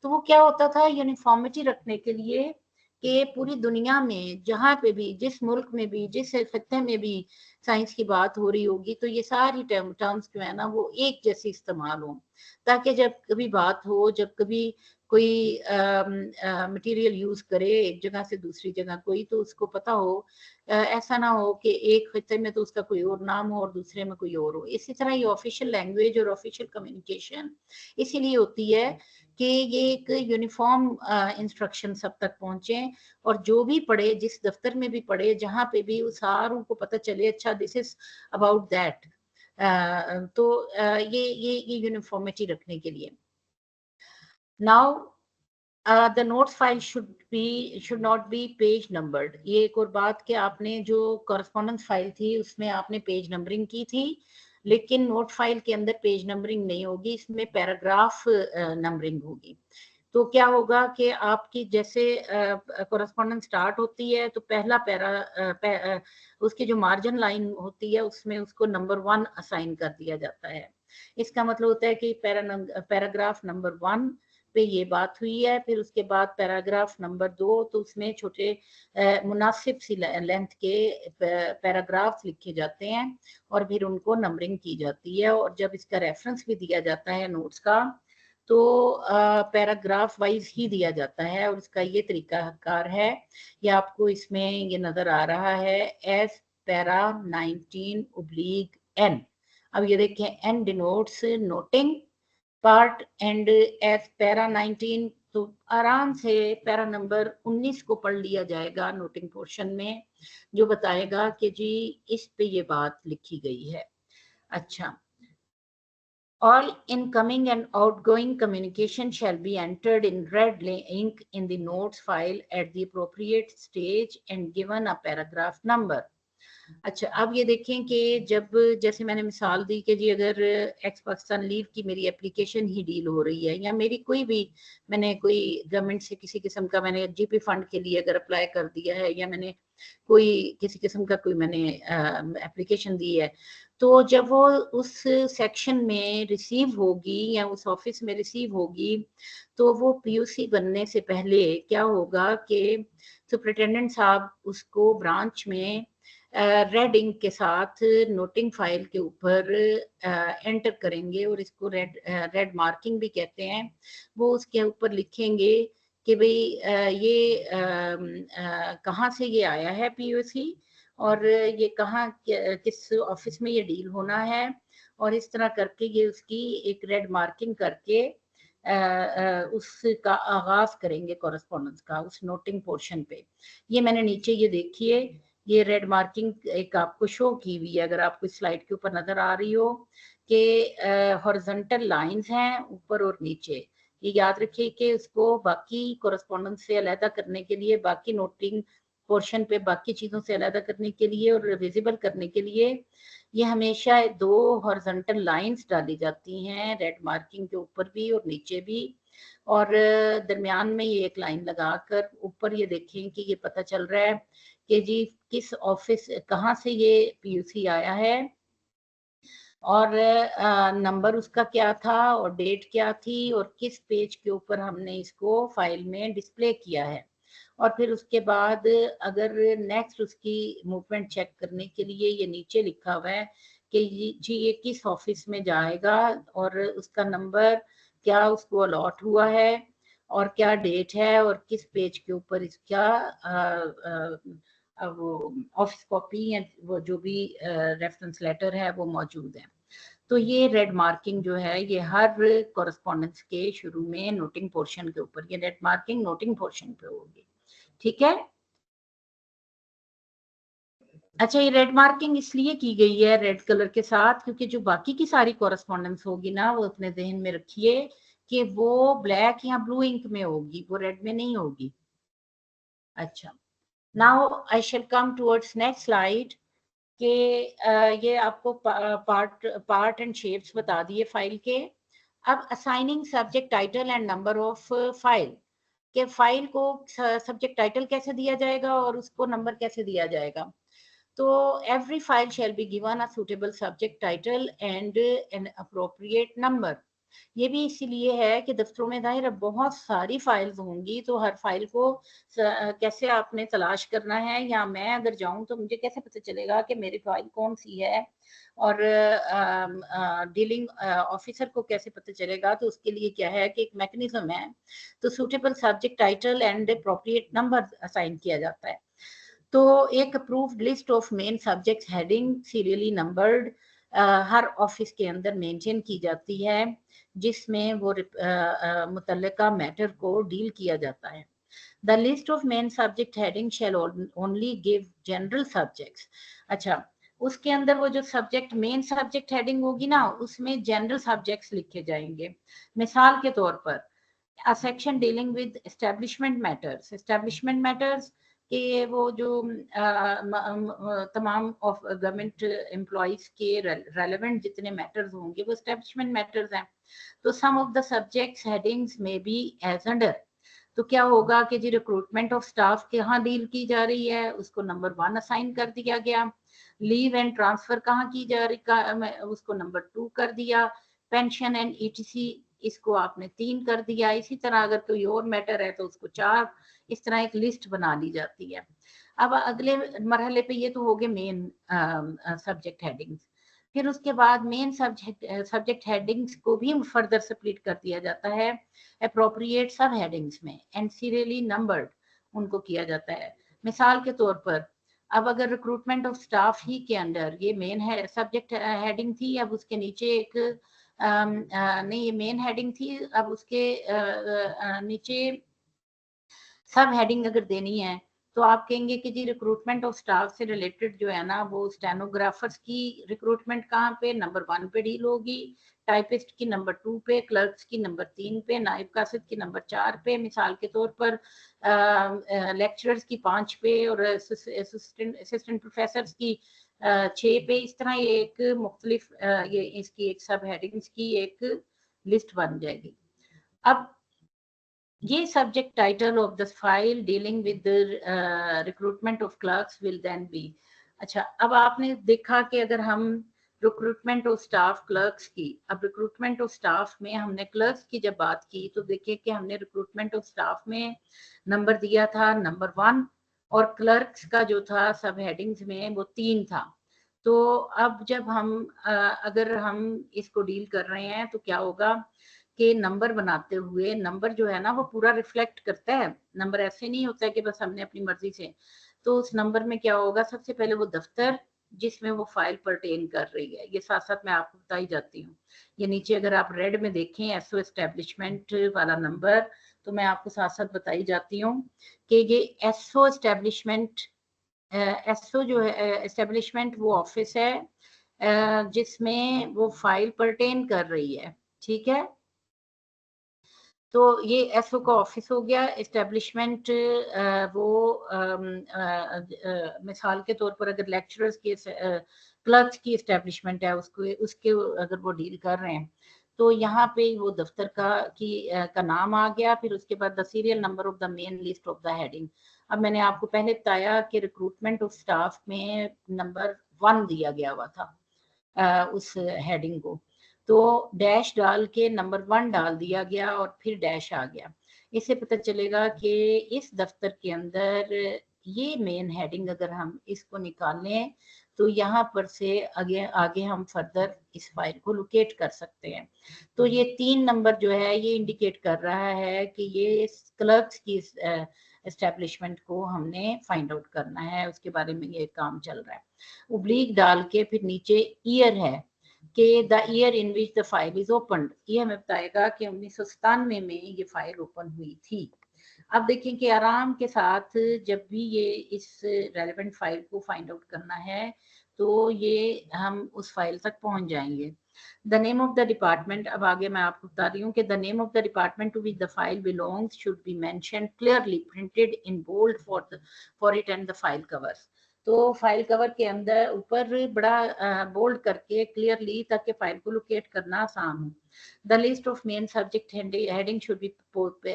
तो वो क्या होता था, यूनिफॉर्मिटी रखने के लिए कि पूरी दुनिया में जहाँ पे भी, जिस मुल्क में भी, जिस खत्ते में भी साइंस की बात हो रही होगी, तो ये सारी टर्म्स जो है ना वो एक जैसी इस्तेमाल हो, ताकि जब कभी बात हो, जब कभी कोई मटेरियल यूज करे एक जगह से दूसरी जगह कोई, तो उसको पता हो, ऐसा ना हो कि एक खत्ते में तो उसका कोई और नाम हो और दूसरे में कोई और हो। इसी तरह ये ऑफिशियल लैंग्वेज और ऑफिशियल कम्युनिकेशन इसीलिए होती है कि ये एक यूनिफॉर्म इंस्ट्रक्शन सब तक पहुंचे, और जो भी पढ़े, जिस दफ्तर में भी पढ़े, जहां पे भी, उस सारों को पता चले अच्छा दिस इज अबाउट दैट। तो ये यूनिफॉर्मिटी रखने के लिए। Now the notes file should not be page numbered. ये एक और बात कि आपने जो कॉरेस्पॉन्डेंस फाइल थी उसमें आपने पेज नंबरिंग की थी, लेकिन नोट फाइल के अंदर पेज नंबरिंग नहीं होगी, इसमें पैराग्राफ नंबरिंग होगी। तो क्या होगा कि आपकी जैसे कॉरेस्पॉन्डेंस स्टार्ट होती है तो पहला उसकी जो मार्जिन लाइन होती है उसमें उसको नंबर 1 असाइन कर दिया जाता है। इसका मतलब होता है कि पैराग्राफ नंबर 1 पे ये बात हुई है, फिर उसके बाद पैराग्राफ नंबर 2, तो उसमें छोटे मुनासिब सी लेंथ के पैराग्राफ्स लिखे जाते हैं और फिर उनको नंबरिंग की जाती है। और जब इसका रेफरेंस भी दिया जाता है नोट्स का, तो पैराग्राफ वाइज ही दिया जाता है, और इसका ये तरीकाकार है, ये आपको इसमें ये नजर आ रहा है एस पैरा 19/N। अब ये देखें, N denotes noting part and S para 19, तो आराम से पैरा नंबर 19 को पढ़ लिया जाएगा नोटिंग पोर्शन में, जो बताएगा कि जी इस पे ये बात लिखी गई है। अच्छा, all incoming and outgoing communication shall be entered in red ink in the notes file at the appropriate stage and given a paragraph number. अच्छा, अब ये देखें कि जब, जैसे मैंने मिसाल दी कि जी अगर एक्स पाकिस्तान लीव की मेरी एप्लीकेशन ही डील हो रही है, या मेरी कोई भी, मैंने कोई गवर्नमेंट से किसी किस्म का मैंने जीपी फंड के लिए अगर अप्लाई कर दिया है, या मैंने कोई किसी किस्म का कोई मैंने एप्लीकेशन दी है, तो जब वो उस सेक्शन में रिसीव होगी या उस ऑफिस में रिसीव होगी, तो वो पीयूसी बनने से पहले क्या होगा कि सुपरिटेंडेंट साहब उसको ब्रांच में रेड इंक के साथ नोटिंग फाइल के ऊपर एंटर करेंगे, और इसको रेड मार्किंग भी कहते हैं। वो उसके ऊपर लिखेंगे कि भाई ये कहाँ से ये आया है पीयूसी, और ये कहाँ किस ऑफिस में ये डील होना है, और इस तरह करके ये उसकी एक रेड मार्किंग करके उसका आगाज करेंगे कॉरेस्पॉन्डेंस का उस नोटिंग पोर्शन पे। ये मैंने नीचे ये देखिए, ये रेड मार्किंग एक आपको शो की हुई है, अगर आपको स्लाइड के ऊपर नजर आ रही हो कि हॉरिजॉन्टल लाइंस हैं ऊपर और नीचे। ये याद रखिए कि उसको बाकी कॉरेस्पॉन्डेंस से अलहदा करने के लिए, बाकी नोटिंग पोर्शन पे बाकी चीज़ों से अलग करने के लिए और विजिबल करने के लिए ये हमेशा 2 हॉरिजॉन्टल लाइंस डाली जाती हैं, रेड मार्किंग के ऊपर भी और नीचे भी, और दरमियान में ये एक लाइन लगाकर ऊपर ये देखें कि ये पता चल रहा है कि जी किस ऑफिस, कहाँ से ये पीयूसी आया है, और नंबर उसका क्या था और डेट क्या थी और किस पेज के ऊपर हमने इसको फाइल में डिस्प्ले किया है। और फिर उसके बाद अगर नेक्स्ट उसकी मूवमेंट चेक करने के लिए ये नीचे लिखा हुआ है कि जी ये किस ऑफिस में जाएगा और उसका नंबर क्या उसको अलॉट हुआ है और क्या डेट है और किस पेज के ऊपर इसका वो ऑफिस कॉपी या वो जो भी रेफरेंस लेटर है वो मौजूद है। तो ये रेड मार्किंग जो है ये हर कॉरेस्पॉन्डेंस के शुरू में नोटिंग पोर्शन के ऊपर, ये रेड मार्किंग नोटिंग पोर्शन पे होगी, ठीक है। अच्छा, ये रेड मार्किंग इसलिए की गई है रेड कलर के साथ क्योंकि जो बाकी की सारी कॉरेस्पॉन्डेंस होगी ना वो अपने जहन में रखिए कि वो ब्लैक या ब्लू इंक में होगी, वो रेड में नहीं होगी। अच्छा, now I shall come towards next slide कि ये आपको पार्ट एंड शेप्स बता दिए फाइल के। अब assigning subject title and number of file, कि फाइल को सब्जेक्ट टाइटल कैसे दिया जाएगा और उसको नंबर कैसे दिया जाएगा। तो every file shall be given a suitable subject title and an appropriate number। ये भी इसीलिए है कि दफ्तरों में जाहिर है बहुत सारी फाइल्स होंगी, तो हर फाइल को कैसे आपने तलाश करना है, या मैं अगर जाऊं तो मुझे कैसे पता चलेगा कि मेरी फाइल कौन सी है, और डीलिंग ऑफिसर को कैसे पता चलेगा, तो उसके लिए क्या है कि एक मैकेनिज्म है, तो suitable subject title and appropriate number assign किया जाता है। तो एक approved list of main subjects heading serially numbered her office के अंदर मेंटेन की जाती है जिसमें वो मुतल्लिका मैटर को डील किया जाता है। The list of main subject heading shall only give general subjects। अच्छा, उसके अंदर वो जो सब्जेक्ट मेन सब्जेक्ट हेडिंग होगी ना उसमें जनरल सब्जेक्ट्स लिखे जाएंगे। मिसाल के तौर पर a section dealing with establishment matters कि वो जो तमाम ऑफ गवर्नमेंट एम्प्लॉइज के रेलेवेंट जितने मैटर्स होंगे वो एस्टेब्लिशमेंट मैटर्स हैं। तो सम ऑफ द सब्जेक्ट्स हेडिंग्स में बी एज अंडर, तो क्या होगा कि जी रिक्रूटमेंट ऑफ स्टाफ कहाँ डील की जा रही है उसको नंबर 1 असाइन कर दिया गया, लीव एंड ट्रांसफर कहाँ की जा रही उसको नंबर 2 कर दिया, पेंशन एंड ईटीसी इसको आपने 3 कर दिया। इसी तरह अगर कोई और मैटर है तो उसको 4, इस तरह एक लिस्ट बना ली जाती है। अब अगले मरहले पे ये तो हो गए मेन सब्जेक्ट हेडिंग्स, फिर उसके बाद मेन सब्जेक्ट हेडिंग्स को भी फर्दर स्प्लिट कर दिया जाता है अप्रोप्रिएट सब हेडिंग्स में एंड सीरियली नंबर्ड उनको किया जाता है। मिसाल के तौर पर अब अगर रिक्रूटमेंट ऑफ स्टाफ ही के अंदर ये मेन है सब्जेक्ट हेडिंग थी, अब उसके नीचे एक नहीं ये मेन हेडिंग थी, अब उसके नीचे सब हेडिंग अगर देनी है तो आप कहेंगे कि जी रिक्रूटमेंट ऑफ स्टाफ से रिलेटेड जो है ना वो स्टेनोग्राफर्स की रिक्रूटमेंट कहाँ पे नंबर 1 पे डील होगी, टाइपिस्ट की नंबर 2 पे, क्लर्क्स की नंबर 3 पे, नायब कासिद की नंबर 4 पे, मिसाल के तौर पर लेक्चरर्स की 5 पे और असिस्टेंट प्रोफेसर की 6 पे। इस तरह ये एक मुख्तलिफ ये इसकी एक सब हेडिंग्स की एक लिस्ट बन जाएगी। अब ये subject title of the file dealing with the recruitment of clerks will then be. अच्छा, अब आपने देखा कि अगर हम रिक्रूटमेंट ऑफ स्टाफ क्लर्क्स की, अब रिक्रूटमेंट ऑफ स्टाफ में हमने क्लर्क्स की जब बात की तो देखिए कि हमने रिक्रूटमेंट ऑफ स्टाफ में नंबर दिया था नंबर 1 और क्लर्क्स का जो था सब हेडिंग्स में वो 3 था। तो अब जब हम अगर हम इसको डील कर रहे हैं तो क्या होगा के नंबर बनाते हुए नंबर जो है ना वो पूरा रिफ्लेक्ट करता है, नंबर ऐसे नहीं होता है कि बस हमने अपनी मर्जी से। तो उस नंबर में क्या होगा, सबसे पहले वो दफ्तर जिसमें वो फाइल परटेन कर रही है, ये साथ साथ मैं आपको बताई जाती हूँ। ये नीचे अगर आप रेड में देखें एसओ एस्टेब्लिशमेंट वाला नंबर, तो मैं आपको साथ साथ बताई जाती हूँ कि ये एसओ एस्टेब्लिशमेंट, एसओ जो है एस्टेब्लिशमेंट वो ऑफिस है जिसमें वो फाइल परटेन कर रही है, ठीक है। तो ये एसओ का ऑफिस हो गया। एस्टेब्लिशमेंट वो मिसाल के तौर पर अगर लेक्चरर्स की क्लर्क्स की एस्टेब्लिशमेंट है उसके अगर वो डील कर रहे हैं तो यहाँ पे वो दफ्तर का नाम आ गया। फिर उसके बाद the serial number of the main list of the heading. अब मैंने आपको पहले बताया कि रिक्रूटमेंट ऑफ स्टाफ में नंबर 1 दिया गया हुआ था उस हेडिंग को, तो डैश डाल के नंबर 1 डाल दिया गया और फिर डैश आ गया। इससे पता चलेगा कि इस दफ्तर के अंदर ये मेन हेडिंग अगर हम इसको निकालें तो यहाँ पर से आगे हम फर्दर इस फाइल को लोकेट कर सकते हैं। तो ये 3 नंबर जो है ये इंडिकेट कर रहा है कि ये क्लर्क्स की एस्टेब्लिशमेंट को हमने फाइंड आउट करना है, उसके बारे में ये काम चल रहा है। ओब्लिक डाल के फिर नीचे ईयर है कि the year in which the file is opened, ये हमें बताएगा कि 1997 में ये फाइल ओपन हुई थी। अब देखें कि आराम के साथ जब भी ये इस रेलेवेंट फाइल को फाइंड आउट करना है तो ये हम उस फाइल तक पहुंच जाएंगे। The name of the department, अब आगे मैं आपको बता रही हूँ कि the name of the department to which the file belongs should be mentioned clearly printed in bold for it and the file covers. तो फाइल कवर के अंदर ऊपर बड़ा बोल्ड करके क्लियरली ताकि फाइल को लोकेट करना आसान हो। The list of main subject heading should be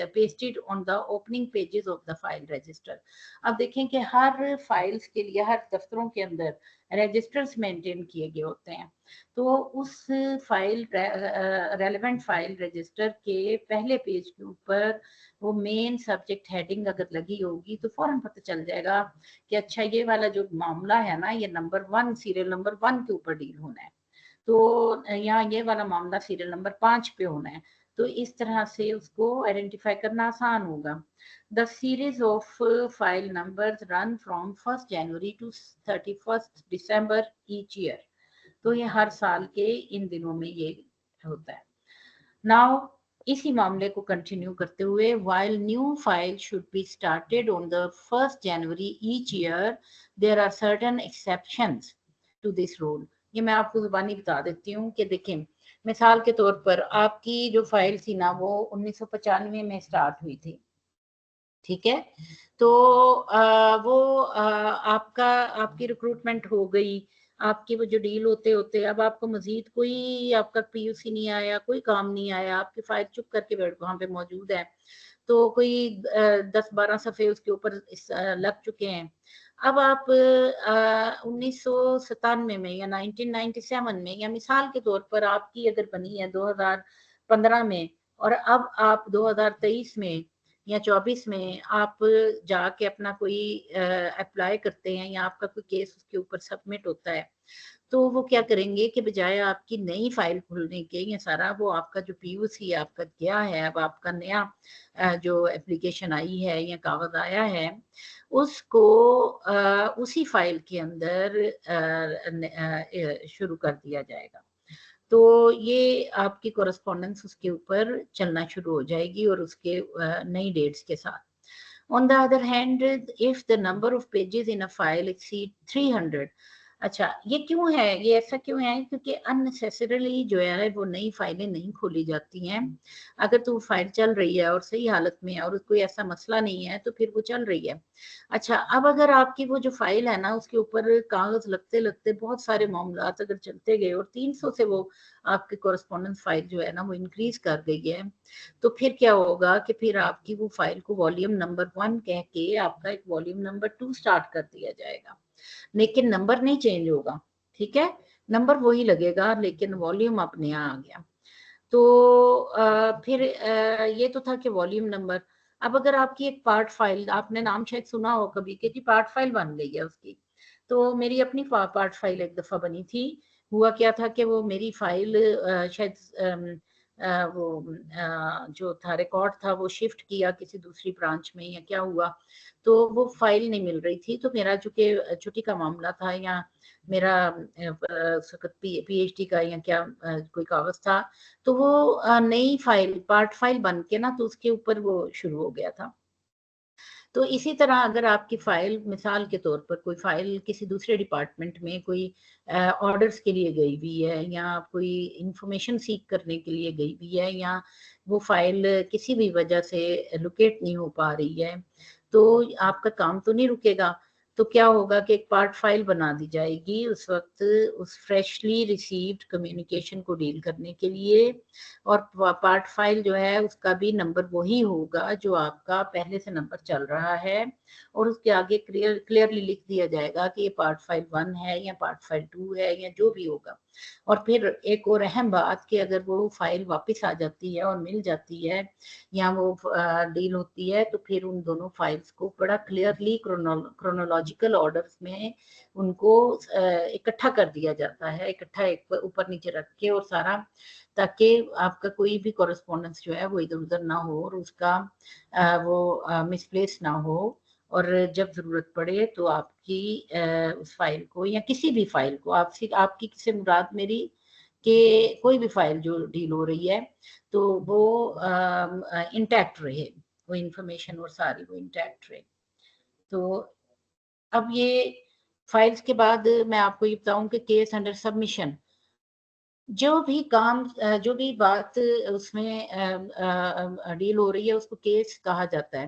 pasted on the opening pages of the file register. अब देखें कि हर फाइल्स के लिए हर दफ्तरों के अंदर रजिस्टर्स मेंटेन किए गए होते हैं, तो उस फाइल रेलेवेंट फाइल रजिस्टर के पहले पेज के ऊपर वो मेन सब्जेक्ट हेडिंग अगर लगी होगी तो फौरन पता चल जाएगा कि अच्छा ये वाला जो मामला है ना ये नंबर 1 सीरियल नंबर 1 के ऊपर डील होना है, तो यहाँ ये वाला मामला सीरियल नंबर 5 पे होना है। तो इस तरह से उसको आइडेंटिफाई करना आसान होगा। The series of file numbers run from 1 January to 31 December each year, तो ये हर साल के इन दिनों में ये होता है। नाउ इसी मामले को कंटिन्यू करते हुए while new file should be started on the 1st January each year, there are certain exceptions to this rule. ये मैं आपको जुबानी बता देती हूँ कि देखें मिसाल के तौर पर आपकी जो फाइल थी ना वो 1995 में स्टार्ट हुई थी, ठीक है, तो आपकी रिक्रूटमेंट हो गई, आपकी वो जो डील होते होते अब आपको मजीद कोई आपका पीयूसी नहीं आया, कोई काम नहीं आया, आपकी फाइल चुप करके वहाँ पे मौजूद है, तो कोई 10-12 सफ़े उसके ऊपर लग चुके हैं। अब आप 1997 में या 1997 में या मिसाल के तौर पर आपकी अगर बनी है 2015 में और अब आप 2023 में या 24 में आप जाके अपना कोई अप्लाई करते हैं या आपका कोई केस उसके ऊपर सबमिट होता है, तो वो क्या करेंगे कि बजाय आपकी नई फाइल खुलने के ये सारा वो आपका जो पीयूसी आपका गया है, अब आपका नया जो एप्लीकेशन आई है या कागज आया है उसको उसी फाइल के अंदर शुरू कर दिया जाएगा। तो ये आपकी कोरेस्पोंडेंस उसके ऊपर चलना शुरू हो जाएगी और उसके नई डेट्स के साथ। On the other hand, if the number of pages in a file exceed 300, अच्छा ये क्यों है, ये ऐसा क्यों है, क्योंकि अननेसेसरीली जो है वो नई फाइलें नहीं खोली जाती हैं। अगर तो फाइल चल रही है और सही हालत में है और कोई ऐसा मसला नहीं है तो फिर वो चल रही है। अच्छा अब अगर आपकी वो जो फाइल है ना उसके ऊपर कागज लगते लगते बहुत सारे मामलात अगर चलते गए और 300 से वो आपकी कोरेस्पोंडेंस फाइल जो है ना वो इंक्रीज कर गई है, तो फिर क्या होगा कि फिर आपकी वो फाइल को वॉल्यूम नंबर 1 कह के आपका एक वॉल्यूम नंबर 2 स्टार्ट कर दिया जाएगा, लेकिन नंबर नहीं चेंज होगा, ठीक है, नंबर वही लगेगा लेकिन वॉल्यूम अपने यहाँ आ गया। तो फिर ये तो था कि वॉल्यूम नंबर। अब अगर आपकी एक पार्ट फाइल, आपने नाम शायद सुना हो कभी कि जी पार्ट फाइल बन गई है उसकी, तो मेरी अपनी पार्ट फाइल एक दफ़ा बनी थी। हुआ क्या था कि वो मेरी फाइल शायद वो जो था रिकॉर्ड था वो शिफ्ट किया किसी दूसरी ब्रांच में या क्या हुआ, तो वो फाइल नहीं मिल रही थी। तो मेरा चूंकि छुट्टी का मामला था या मेरा पीएचडी का या क्या कोई कागज था, तो वो नई फाइल पार्ट फाइल बन के ना तो उसके ऊपर वो शुरू हो गया था। تو اسی طرح اگر آپ کی فائل مثال کے طور پر کوئی فائل کسی دوسرے ڈپارٹمنٹ میں کوئی آرڈرز کے لیے گئی ہوئی ہے یا کوئی انفارمیشن سیک کرنے کے لیے گئی ہوئی ہے یا وہ فائل کسی بھی وجہ سے لوکیٹ نہیں ہو پا رہی ہے تو آپ کا کام تو نہیں رکے گا. تو کیا ہوگا کہ ایک پارٹ فائل بنا دی جائے گی اس وقت اس فریشلی ریسیوڈ کمیونیکیشن کو ڈیل کرنے کے لیے, اور پارٹ فائل جو ہے اس کا بھی نمبر وہی ہوگا جو آپ کا پہلے سے نمبر چل رہا ہے, اور اس کے آگے کلیئرلی لکھ دیا جائے گا کہ یہ پارٹ فائل 1 ہے یا پارٹ فائل 2 ہے یا جو بھی ہوگا. اور پھر ایک اور اہم بات کہ اگر وہ فائل واپس آ جاتی ہے اور مل جاتی ہے یا وہ ڈیل ہوتی ہے تو پھر ان دونوں فائلز کو بڑا کلیئرلی کرونولوجیکل آرڈرز میں ان کو اکٹھا کر دیا جاتا ہے, اکٹھا ایک اوپر نیچے رکھ کے اور سارا, تاکہ آپ کا کوئی بھی کورسپونڈنس جو ہے وہ ادھر ادھر نہ ہو اور اس کا وہ مس پلیس نہ ہو, اور جب ضرورت پڑے تو آپ کی اس فائل کو یا کسی بھی فائل کو, آپ کی کسی مراد میری کہ کوئی بھی فائل جو ڈیل ہو رہی ہے تو وہ انٹیکٹ رہے, وہ انفارمیشن اور ساری وہ انٹیکٹ رہے. تو اب یہ فائلز کے بعد میں آپ کو یہ بتاؤں کہ کیس انڈر سبمیشن, جو بھی کام جو بھی بات اس میں ڈیل ہو رہی ہے اس کو کیس کہا جاتا ہے.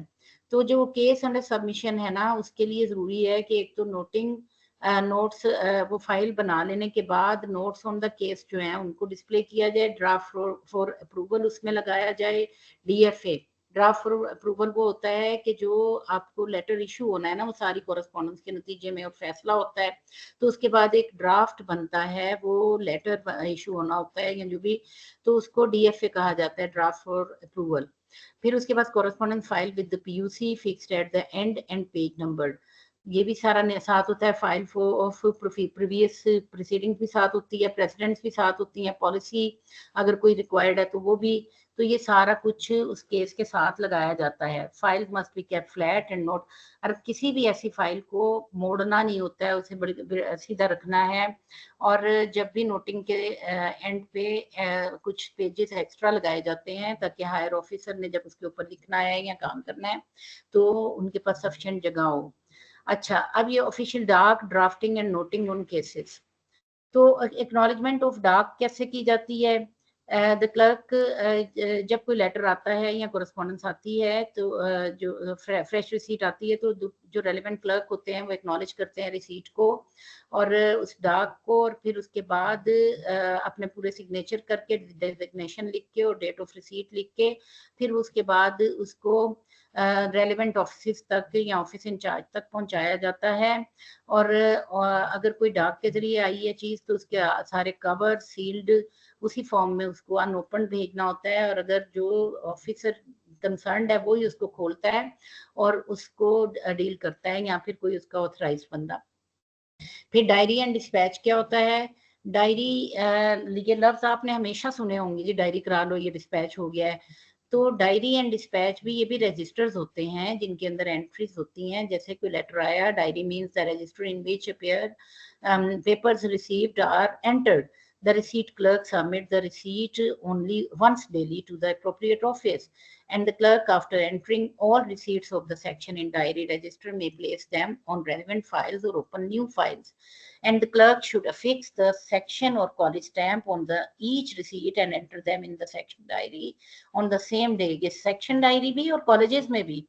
تو جو کیس انڈر سبمیشن ہے نا, اس کے لیے ضروری ہے کہ ایک تو نوٹس وہ فائل بنا لینے کے بعد نوٹس آن دا کیس جو ہیں ان کو ڈسپلے کیا جائے, ڈرافٹ فور اپروول اس میں لگایا جائے. D F A draft for approval وہ ہوتا ہے کہ جو آپ کو لیٹر ایشو ہونا ہے نا وہ ساری کورسپونڈنس کے نتیجے میں اور فیصلہ ہوتا ہے, تو اس کے بعد ایک ڈرافٹ بنتا ہے, وہ لیٹر ایشو ہونا ہوتا ہے یا جو بھی, تو اس کو ڈی ایف اے کہا جاتا ہے, ڈرافٹ فور اپروول. پھر اس کے بعد correspondence file with P U C fixed at the end and page number, یہ بھی سارا ساتھ ہوتا ہے. فائل آف پریویس پروسیڈنگ بھی ساتھ ہوتی ہے, پریسیڈنٹس بھی ساتھ ہوتی ہیں, پالیسی اگر کوئی ریکوائرڈ ہے تو وہ بھی, تو یہ سارا کچھ اس کیس کے ساتھ لگایا جاتا ہے. File must be kept flat and note, اور کسی بھی ایسی فائل کو موڑنا نہیں ہوتا ہے, اسے بڑی سیدھا رکھنا ہے, اور جب بھی نوٹنگ کے اینڈ پہ کچھ پیجز ایکسٹرا لگائے جاتے ہیں تاکہ ہائر آفیسر نے جب اس کے اوپر لکھنا ہے یا کام کرنا ہے تو ان کے پاس سفیشینٹ جگہ ہو. اچھا, اب یہ آفیشیل ڈاک drafting and noting in cases. تو ایکنالجمنٹ آف ڈاک کیسے کی جاتی ہے؟ دا کلرک جب کوئی لیٹر آتا ہے یا کورسپونڈنس آتی ہے تو جو فریش ریسیٹ آتی ہے تو جو ریلیونٹ کلرک ہوتے ہیں وہ ایکنالج کرتے ہیں ریسیٹ کو اور اس ڈاک کو, اور پھر اس کے بعد اپنے پورے سگنیچر کر کے ڈیزگنیشن لکھ کے اور ڈیٹ آف ریسیٹ لکھ کے پھر اس کے بعد اس کو ریلیونٹ آفیسز تک یا آفس انچارج تک پہنچایا جاتا ہے. اور اگر کوئی ڈاک کے ذریعے آئی ہے چیز تو اس کے سارے کور سیلڈ اسی فارم میں اس کو ان اوپن بھیجنا ہوتا ہے, اور اگر جو آفیسر کنسرنڈ ہے وہی اس کو کھولتا ہے اور اس کو ڈیل کرتا ہے یا پھر کوئی اس کا آتھرائز بندہ. پھر ڈائری اینڈ ڈسپیچ کیا ہوتا ہے؟ ڈائری, یہ لفظ آپ نے ہمیشہ سنے ہوں گے, جی ڈائری کرا لو یہ ڈسپیچ ہو گیا ہے. تو ڈائری اینڈ ڈسپیچ بھی یہ بھی رجسٹرز ہوتے ہیں جن کے اندر انٹریز ہوتی ہیں. جیسے کوئی لیٹر آیا, diary means the register in which appear papers received are entered. The receipt clerk submits the receipt only once daily to the appropriate office, and the clerk, after entering all receipts of the section in diary register, may place them on relevant files or open new files. And the clerk should affix the section or college stamp on the each receipt and enter them in the section diary on the same day. Yes, section diary بھی اور colleges میں بھی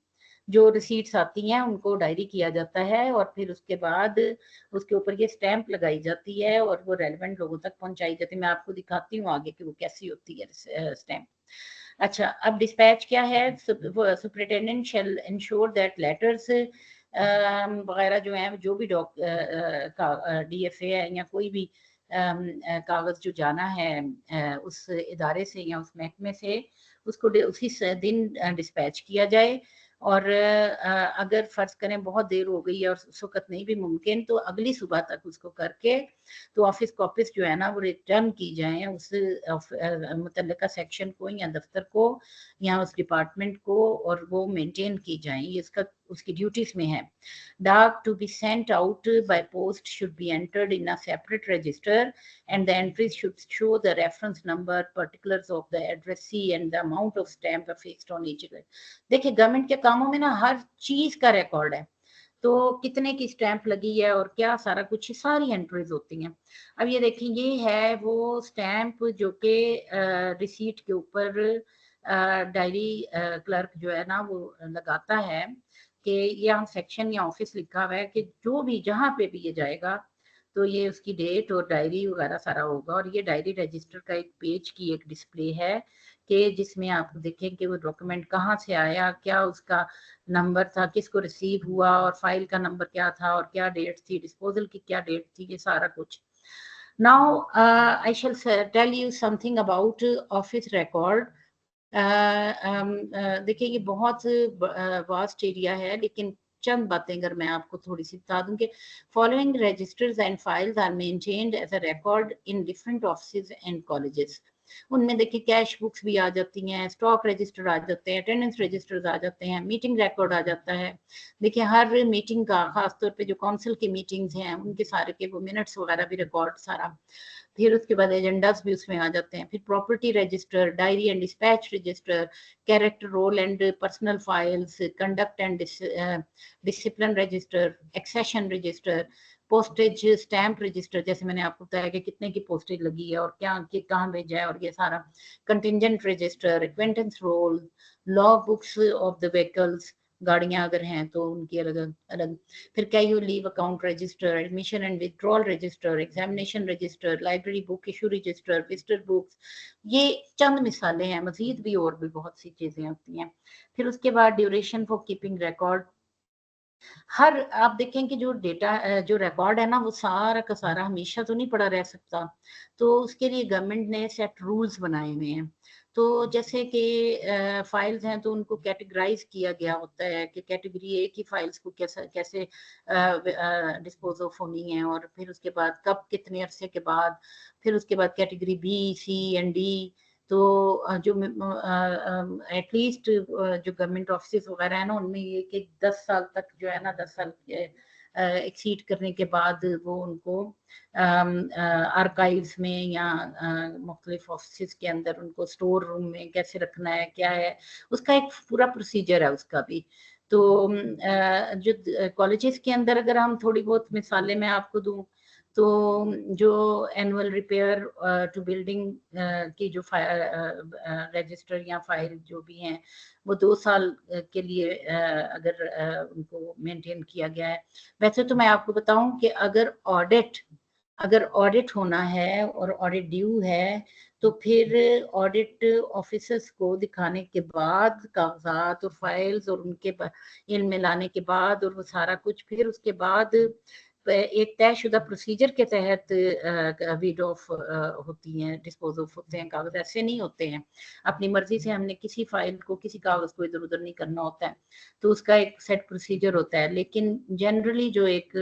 جو receipts آتی ہیں ان کو diary کیا جاتا ہے اور پھر اس کے بعد اس کے اوپر یہ اسٹیمپ لگائی جاتی ہے اور وہ ریلیونٹ لوگوں تک پہنچائی جاتی ہے. میں آپ کو دکھاتی ہوں آگے کہ وہ کیسی ہوتی ہے اسٹیمپ. اچھا, اب ڈسپیچ کیا ہے؟ Superintendent shall ensure that letters وغیرہ جو ہیں جو بھی ڈی ایف اے ہے یا کوئی بھی کاغذ جو جانا ہے اس ادارے سے یا اس محکمے سے اس کو اسی دن ڈسپیچ کیا جائے. اور اگر فرض کریں بہت دیر ہو گئی ہے اور اس وقت نہیں بھی ممکن تو اگلی صبح تک اس کو کر کے تو آفس کاپیز جو ہے نا وہ ریٹرن کی جائیں اس متعلقہ سیکشن کو یا دفتر کو یا اس ڈپارٹمنٹ کو, اور وہ مینٹین کی جائیں. اس کا उसकी ड्यूटीज में है. डाक to be sent out by post should be entered in a separate register and the entries should show the reference number, particulars of the addressee and the amount of stamp affixed on each. देखिए government के कामों में ना हर चीज का record है, तो कितने की स्टैंप लगी है और क्या सारा कुछ सारी एंट्रीज होती हैं. अब ये देखिए ये है वो स्टैंप जो कि रिसीट के ऊपर डायरी क्लर्क जो है ना वो लगाता है कि यहाँ सेक्शन या ऑफिस लिखा हुआ है कि जो भी जहाँ पे भी ये जाएगा तो ये उसकी डेट और डायरी वगैरह सारा होगा. और ये डायरी रजिस्टर का एक पेज की एक डिस्प्ले है कि जिसमें आप देखें कि वो डॉक्यूमेंट कहाँ से आया, क्या उसका नंबर था, किसको रिसीव हुआ और फाइल का नंबर क्या था और क्या डेट थी, डिस्पोजल की क्या डेट थी, ये सारा कुछ. Now I shall tell you something about office record. देखिए ये बहुत वास्ट एरिया है, लेकिन चंद बातें अगर मैं आपको थोड़ी सी बता दूं कि following registers and files are maintained as a record in different offices and colleges. उनमें देखिए कैश बुक्स भी आ जाती हैं, स्टॉक रजिस्टर आ जाते हैं, अटेंडेंस रजिस्टर्स आ जाते हैं, मीटिंग रिकॉर्ड आ जाता है. देखिए हर मीटिंग का खासतौर पे जो काउंसिल की मीटिंग्स हैं उनके सारे के वो मिनट्स वगैरह भी रिकॉर्ड सारा. फिर उसके बाद एजेंडास भी उसमें आ जाते हैं. फिर property register, diary and dispatch register, character roll and personal files, conduct and discipline register, accession register, postage stamp register, जैसे मैंने आपको बताया कि कितने की पोस्टेज लगी है और क्या कहाँ भेजा है और ये सारा. Contingent register, acquaintance roll, log books of the vehicles, गाड़ियां अगर हैं तो उनकी अलग अलग. फिर casual leave account register, admission and withdrawal register, examination register, library book issue register, visitor books. ये चंद मिसालें हैं, मजीद भी और भी बहुत सी चीजें होती हैं. फिर उसके बाद ड्यूरेशन फॉर कीपिंग रिकॉर्ड. हर आप देखें कि जो डेटा जो रिकॉर्ड है ना वो सारा का सारा हमेशा तो नहीं पड़ा रह सकता, तो उसके लिए गवर्नमेंट ने सेट रूल्स बनाए हुए हैं. तो जैसे कि फाइल्स हैं तो उनको कैटेगराइज किया गया होता है कि कैटेगरी ए की फाइल्स को कैसे कैसे डिस्पोज ऑफ होनी है और फिर उसके बाद कब कितने अरसे के बाद. फिर उसके बाद category B C and D. तो जो एटलीस्ट जो गवर्नमेंट ऑफिस वगैरह है ना उनमें ये कि 10 साल तक जो है ना 10 साल एक्सीड करने के बाद वो उनको आर्काइव्स में या मुख्तलिफ ऑफिस के अंदर उनको स्टोर रूम में कैसे रखना है क्या है उसका एक पूरा प्रोसीजर है उसका भी. तो जो कॉलेजेस के अंदर अगर हम थोड़ी बहुत मिसालें मैं आपको दूं तो जो एनुअल रिपेयर टू बिल्डिंग की जो रजिस्टर या फाइल जो भी हैं वो 2 साल के लिए अगर उनको मेंटेन किया गया है. वैसे तो मैं आपको बताऊं कि अगर ऑडिट होना है और ऑडिट ड्यू है तो फिर ऑडिट ऑफिसर्स को दिखाने के बाद कागजात और फाइल्स और उनके इल्म में लाने के बाद और वो सारा कुछ फिर उसके बाद एक तयशुदा प्रोसीजर के तहत रीड ऑफ होती हैं, डिस्पोज ऑफ होते हैं कागज. ऐसे नहीं होते हैं अपनी मर्जी से हमने किसी फाइल को किसी कागज को इधर उधर नहीं करना होता है, तो उसका एक सेट प्रोसीजर होता है. लेकिन जनरली जो एक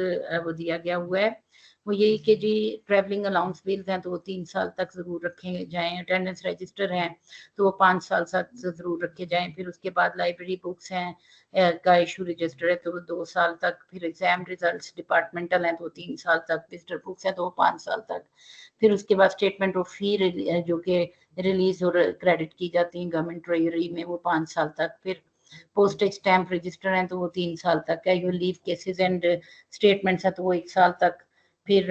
वो दिया गया हुआ है वो यही कि जी ट्रैवलिंग अलाउंस बिल्स हैं तो वो 3 साल तक जरूर रखे जाएं, अटेंडेंस रजिस्टर हैं तो वो 5 साल तक जरूर रखे जाएं. फिर उसके बाद लाइब्रेरी बुक्स हैं का इशू रजिस्टर है तो वो 2 साल तक. फिर एग्जाम रिजल्ट्स डिपार्टमेंटल हैं तो 3 साल तक. विजिटर बुक्स हैं तो वो 5 साल तक. फिर उसके बाद स्टेटमेंट ऑफ फी जो कि रिलीज और क्रेडिट की जाती है गवर्नमेंट ट्रेजरी में वो 5 साल तक. फिर पोस्टेज स्टैंप रजिस्टर हैं तो वो 3 साल तक. Casual leave cases and statements हैं तो वो 1 साल तक. फिर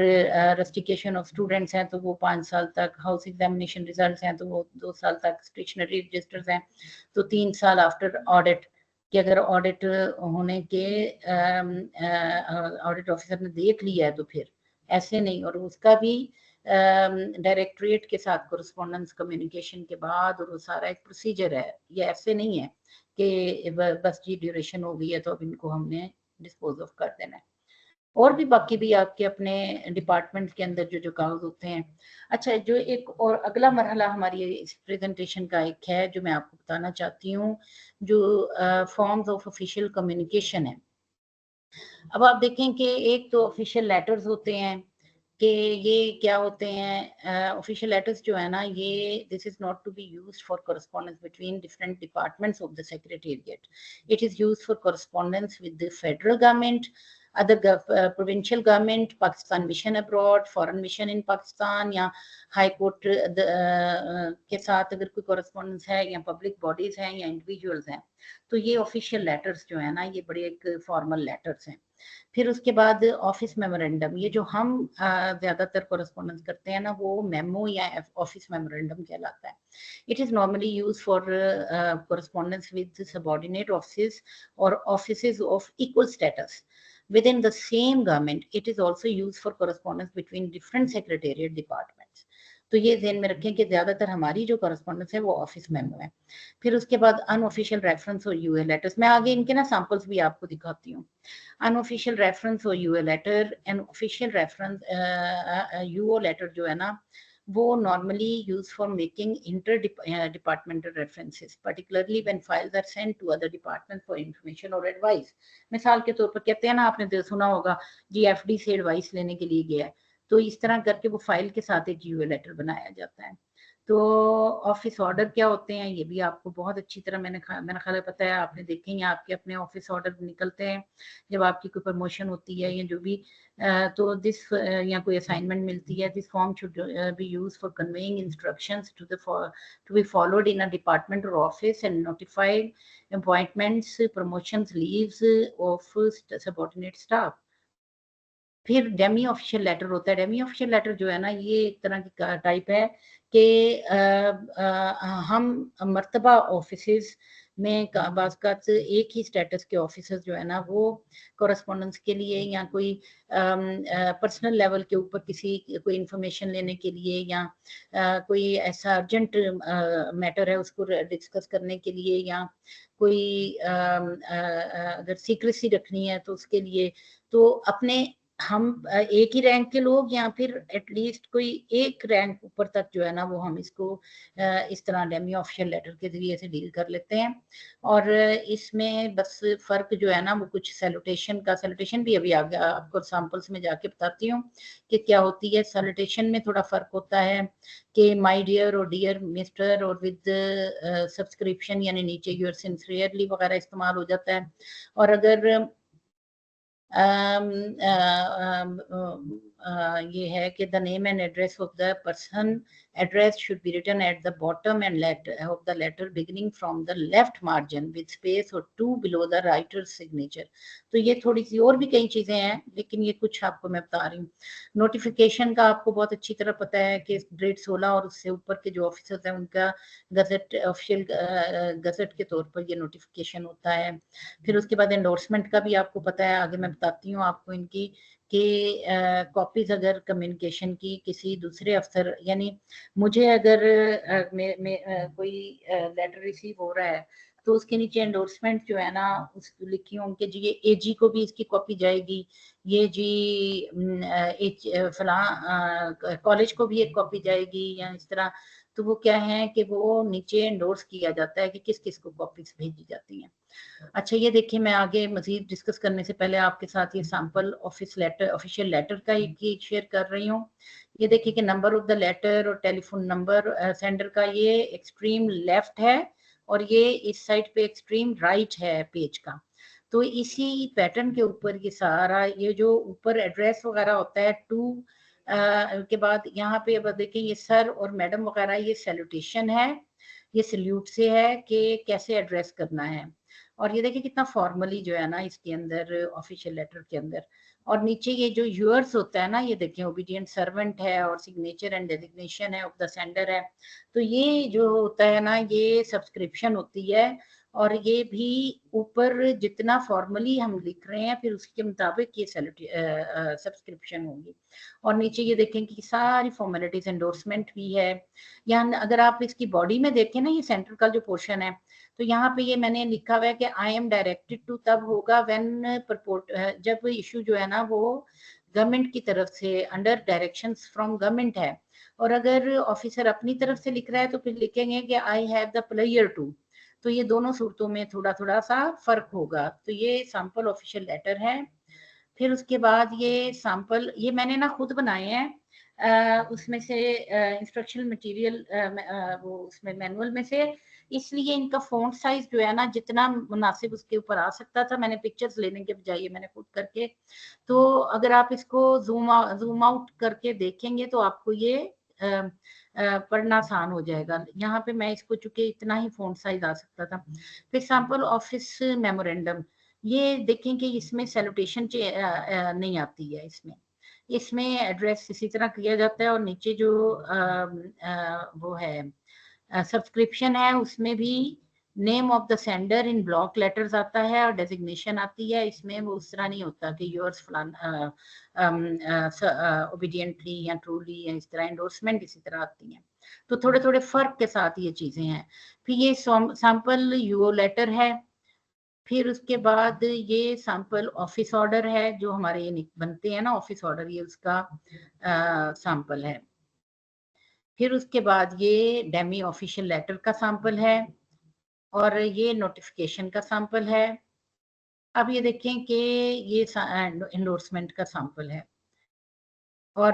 रस्टिकेशन ऑफ स्टूडेंट्स हैं तो वो 5 साल तक. हाउस एग्जामिनेशन रिजल्ट्स हैं तो वो 2 साल तक. स्टेशनरी रजिस्टर्स हैं तो 3 साल आफ्टर ऑडिट कि अगर ऑडिट होने के ऑडिट ऑफिसर ने देख लिया है तो फिर ऐसे नहीं. और उसका भी डायरेक्टरेट के साथ कोरेस्पोंडेंस कम्युनिकेशन के बाद और वो सारा एक प्रोसीजर है. ये ऐसे नहीं है कि बस जी ड्यूरेशन हो गई है तो अब इनको हमने डिस्पोज ऑफ कर देना है. और भी बाकी भी आपके अपने डिपार्टमेंट के अंदर जो जो कागज होते हैं. अच्छा जो एक और अगला मरहला हमारी इस प्रेजेंटेशन का एक है जो मैं आपको बताना चाहती हूँ जो फॉर्म्स ऑफ ऑफिशियल कम्युनिकेशन है. अब आप देखें कि एक तो ऑफिशियल लेटर्स होते हैं کہ یہ کیا ہوتے ہیں آفیشیل لیٹرز جو ہے نا یہ this is not to be used for correspondence between different departments of the secretariat. It is used for correspondence with the federal government, other provincial government, Pakistan mission abroad, foreign mission in Pakistan, یا high court کے ساتھ اگر کوئی correspondence ہے, یا public bodies ہیں یا individuals ہیں, تو یہ آفیشیل لیٹرز جو ہیں نا یہ بڑے ایک فارمل لیٹرز ہیں. پھر اس کے بعد آفس میمورینڈم, یہ جو ہم زیادہ تر کورسپونڈنس کرتے ہیں نا وہ میمو یا آفس میمورینڈم کہلاتا ہے. It is normally used for correspondence with subordinate offices or offices of equal status within the same government. It is also used for correspondence between different secretariat departments. تو یہ ذہن میں رکھیں کہ زیادہ تر ہماری جو کورسپونڈنس ہے وہ آفس میمو ہے. پھر اس کے بعد ان آفیشیل ریفرنس اور یو اے لیٹرز, میں آگے ان کے نا سیمپلس بھی آپ کو دکھاتی ہوں. ان آفیشیل ریفرنس اور U A letter, and official reference U O letter جو ہے نا وہ normally used for making inter-departmental references, particularly when files are sent to other departments for information or advice. مثال کے طور پر کہتے ہیں نا, آپ نے سنا ہوگا جی ایف ڈی سے ایڈوائس لینے کے لیے گیا ہے, تو اس طرح کر کے وہ فائل کے ساتھ ایک یو اے لیٹر بنایا جاتا ہے. تو آفس آرڈر کیا ہوتے ہیں یہ بھی آپ کو بہت اچھی طرح میں نے خیال پتہ ہے, آپ نے دیکھیں یا آپ کے اپنے آفس آرڈر نکلتے ہیں جب آپ کی کوئی پروموشن ہوتی ہے یا جو بھی, تو دس یا کوئی اسائنمنٹ ملتی ہے, this form should be use for conveying instructions to be followed in a department اور office and notified appointments, promotions, leaves of subordinate staff. پھر ڈیمی آفیشیل لیٹر ہوتا ہے. ڈیمی آفیشیل لیٹر جو ہے نا یہ ایک طرح کی ٹائپ ہے کہ ہم مرتبہ آفیسز میں بعض اوقات ایک ہی اسٹیٹس کے آفیسرز جو ہے نا وہ کورسپونڈنس کے لیے یا کوئی پرسنل لیول کے اوپر کسی کوئی انفارمیشن لینے کے لیے یا کوئی ایسا ارجنٹ میٹر ہے اس کو ڈسکس کرنے کے لیے, یا کوئی اگر سیکریسی رکھنی ہے تو اس کے لیے, تو اپنے ہم ایک ہی رینک کے لوگ یا پھر ایٹ لیسٹ کوئی ایک رینک اوپر تک جو ہے نا وہ ہم اس کو اس طرح ڈیمی آفیشیل لیٹر کے ذریعے سے ڈیل کر لیتے ہیں. اور اس میں بس فرق جو ہے نا وہ کچھ سیلوٹیشن بھی ابھی آگے آپ کو سیمپلس میں جا کے بتاتی ہوں کہ کیا ہوتی ہے. سیلوٹیشن میں تھوڑا فرق ہوتا ہے کہ مائی ڈیئر اور ڈیئر مسٹر اور ود سبسکرپشن یعنی نیچے یور سنسیئرلی وغیرہ استعمال ہو جاتا ہے. اور اگر یہ ہے کہ the name and address of the person address should be written at the bottom and of the letter beginning from the left margin with space or 2 below the writer's signature. تو یہ تھوڑی سی اور بھی کئی چیزیں ہیں لیکن یہ کچھ آپ کو میں بتا رہی ہوں. نوٹیفیکیشن کا آپ کو بہت اچھی طرح پتہ ہے کہ گریڈ 16 اور اس سے اوپر کے جو آفیسرز ہیں ان کا گزٹ آفیشیل گزٹ کے طور پر یہ نوٹیفیکیشن ہوتا ہے. پھر اس کے بعد انڈورسمنٹ کا بھی آپ کو پتہ ہے, آگے میں بتاتی ہوں آپ کو ان کی کہ کاپیز اگر کمیونیکیشن کی کسی دوسرے افسر, یعنی مجھے اگر کوئی لیٹر ریسیو ہو رہا ہے تو اس کے نیچے انڈورسمنٹ جو ہے نا اس کو لکھی ہوں کہ جی یہ اے جی کو بھی اس کی کاپی جائے گی, یہ جی فلاں کالج کو بھی ایک کاپی جائے گی یا اس طرح. تو وہ کیا ہے کہ وہ نیچے انڈورس کیا جاتا ہے کہ کس کس کو کاپیز بھیجی جاتی ہیں. اچھا یہ دیکھیں, میں آگے مزید ڈسکس کرنے سے پہلے آپ کے ساتھ یہ سیمپل آفیشیل لیٹر کا ایک شیئر کر رہی ہوں. یہ دیکھیں کہ نمبر آف دا لیٹر اور ٹیلی فون نمبر سینڈر کا یہ ایکسٹریم لیفٹ ہے اور یہ اس سائڈ پہ ایکسٹریم رائٹ ہے پیج کا. تو اسی پیٹرن کے اوپر یہ سارا یہ جو اوپر ایڈریس وغیرہ ہوتا ہے ٹو کے بعد یہاں پہ دیکھیں یہ سر اور میڈم وغیرہ یہ سیلوٹیشن ہے, یہ سلیوٹ سے ہے کہ کیسے ایڈریس کرنا ہے. اور یہ دیکھیں کتنا فارملی جو ہے نا اس کے اندر آفیشیل لیٹر کے اندر. اور نیچے یہ جو یورز ہوتا ہے نا یہ دیکھیں اوبیڈینٹ سرونٹ ہے اور سگنیچر اینڈ ڈیزگنیشن ہے آف دا سینڈر ہے. تو یہ جو ہوتا ہے نا یہ سبسکرپشن ہوتی ہے اور یہ بھی اوپر جتنا فارملی ہم لکھ رہے ہیں پھر اس کے مطابق یہ سبسکرپشن ہوگی. اور نیچے یہ دیکھیں کہ ساری فارمیلٹیز انڈورسمنٹ بھی ہے. یہاں اگر آپ اس کی باڈی میں دیکھیں نا یہ سینٹر کا جو پورشن ہے تو یہاں پہ یہ میں نے لکھا ہوا ہے کہ آئی ایم ڈائریکٹڈ ٹو تب ہوگا وین جب ایشو جو ہے نا وہ گورنمنٹ کی طرف سے انڈر ڈائریکشنز فرام گورنمنٹ ہے. اور اگر آفیسر اپنی طرف سے لکھ رہا ہے تو پھر لکھیں گے کہ I have the pleasure to. تو یہ دونوں صورتوں میں تھوڑا تھوڑا سا فرق ہوگا. تو یہ سیمپل آفیشیل لیٹر ہے. फिर उसके बाद ये सैंपल, ये मैंने ना खुद बनाए हैं, उसमें से इंस्ट्रक्शनल मटेरियल वो उसमें मैनुअल में से, इसलिए इनका फॉन्ट साइज जो है ना जितना मुनासिब उसके ऊपर आ सकता था, मैंने पिक्चर्स लेने के बजाय मैंने खुद करके, तो अगर आप इसको जूम आउट करके देखेंगे तो आपको ये पढ़ना आसान हो जाएगा। यहाँ पे मैं इसको चूंकि इतना ही फॉन्ट साइज आ सकता था। फिर सैंपल ऑफिस मेमोरेंडम, ये देखें कि इसमें सैल्यूटेशन नहीं आती है, इसमें एड्रेस इसी तरह किया जाता है, और नीचे जो वो है सब्सक्रिप्शन है उसमें भी name of the sender in block letters आता है और डेजिग्नेशन आती है। इसमें वो उस तरह नहीं होता कि योर्स फलान ओबीडियंटली या ट्रूली या इस तरह एंडोर्समेंट इसी तरह आती हैं। तो थोड़े थोड़े फर्क के साथ ये चीजें हैं। फिर ये सैंपल यूओ लेटर है। फिर उसके बाद ये सैंपल ऑफिस ऑर्डर है, जो हमारे ये बनते हैं ना ऑफिस ऑर्डर, ये उसका सैंपल है। फिर उसके बाद ये डेमी ऑफिशियल लेटर का सैंपल है, और ये नोटिफिकेशन का सैंपल है। अब ये देखें कि ये एंडोर्समेंट का सैंपल है, और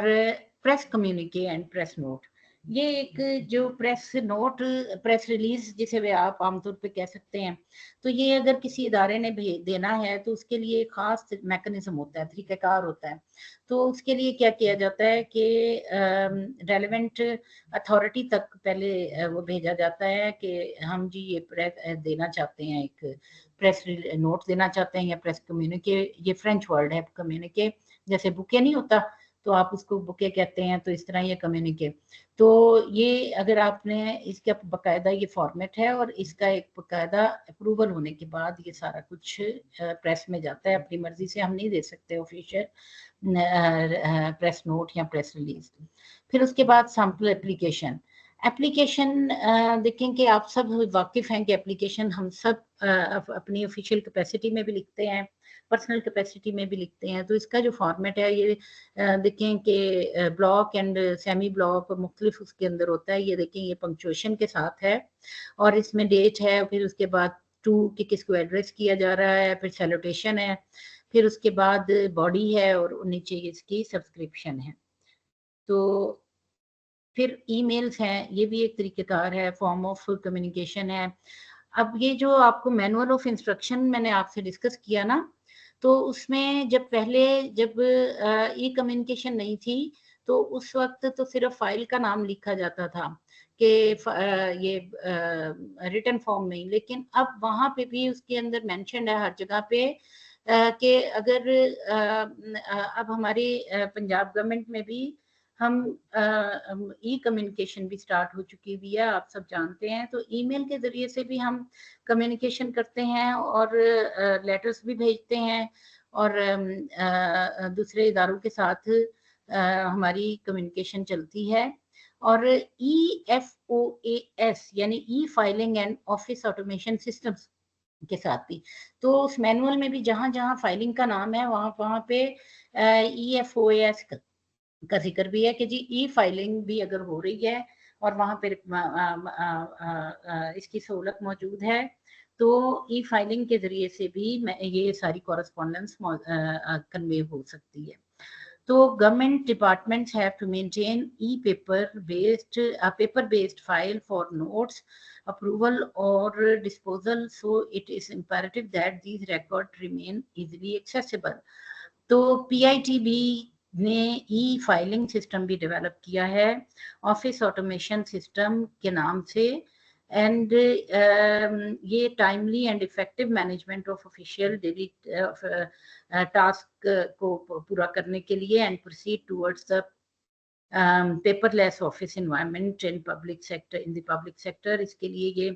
प्रेस कम्युनिके एंड प्रेस नोट, ये एक जो प्रेस नोट, प्रेस रिलीज जिसे वे आप आमतौर पे कह सकते हैं, तो ये अगर किसी इदारे ने देना है तो उसके लिए एक खास मैकेनिज्म होता है, तरीकाकार होता है। तो उसके लिए क्या किया जाता है कि रेलेवेंट अथॉरिटी तक पहले वो भेजा जाता है कि हम जी ये प्रेस देना चाहते हैं, एक प्रेस नोट देना चाहते हैं या प्रेस कम्युनिके, ये फ्रेंच वर्ड है कम्युनिके, जैसे बुके नहीं होता तो आप उसको बुके कहते हैं, तो इस तरह ये कम्युनिके। तो ये अगर आपने इसका बकायदा ये फॉर्मेट है, और इसका एक बकायदा अप्रूवल होने के बाद ये सारा कुछ प्रेस में जाता है। अपनी मर्जी से हम नहीं दे सकते ऑफिशियल प्रेस नोट या प्रेस रिलीज। फिर उसके बाद सैंपल एप्लीकेशन, देखें कि आप सब वाकिफ हैं कि एप्लीकेशन हम सब अपनी ऑफिशियल कैपेसिटी में भी लिखते हैं, पर्सनल कैपेसिटी में भी लिखते हैं। तो इसका जो फॉर्मेट है ये देखें कि ब्लॉक एंड सेमी ब्लॉक और मुख्तलिफ उसके अंदर होता है। ये देखें ये पंक्चुएशन के साथ है, और इसमें डेट है, फिर उसके बाद टू कि किसको एड्रेस किया जा रहा है, फिर सैल्यूटेशन है, फिर उसके बाद बॉडी है, और नीचे इसकी सब्सक्रिप्शन है। तो फिर ईमेल्स हैं, ये भी एक तरीकेकार है, फॉर्म ऑफ कम्युनिकेशन है। अब ये जो आपको मैनुअल ऑफ इंस्ट्रक्शन मैंने आपसे डिस्कस किया ना, तो उसमें जब ई कम्युनिकेशन नहीं थी तो उस वक्त तो सिर्फ फाइल का नाम लिखा जाता था कि ये रिटन फॉर्म में, लेकिन अब वहां पे भी उसके अंदर मेंशन है हर जगह पे कि अगर अब हमारी पंजाब गवर्नमेंट में भी हम ई कम्युनिकेशन भी स्टार्ट हो चुकी हुई है, आप सब जानते हैं। तो ईमेल के जरिए से भी हम कम्युनिकेशन करते हैं, और लेटर्स भी भेजते हैं, और दूसरे इदारों के साथ हमारी कम्युनिकेशन चलती है। और EFOAS यानी ई filing and office automation systems के साथ भी, तो उस मैनुअल में भी जहां जहां फाइलिंग का नाम है वहां वहां पे EFOAS का जिक्र भी है कि जी ई फाइलिंग भी अगर हो रही है और वहां पर इसकी सहूलत मौजूद है, तो ई फाइलिंग के जरिए से भी ये सारी कॉरेस्पॉन्डेंस कन्वे हो सकती है। तो government departments have to maintain paper based file for notes, approval or disposal, so it is imperative that these records remain easily accessible. तो PITB ने ई फाइलिंग सिस्टम भी डेवलप किया है ऑफिस ऑटोमेशन सिस्टम के नाम से, एंड ये timely and effective management of official daily task को पूरा करने के लिए and proceed towards the paperless office environment in public sector, इसके लिए ये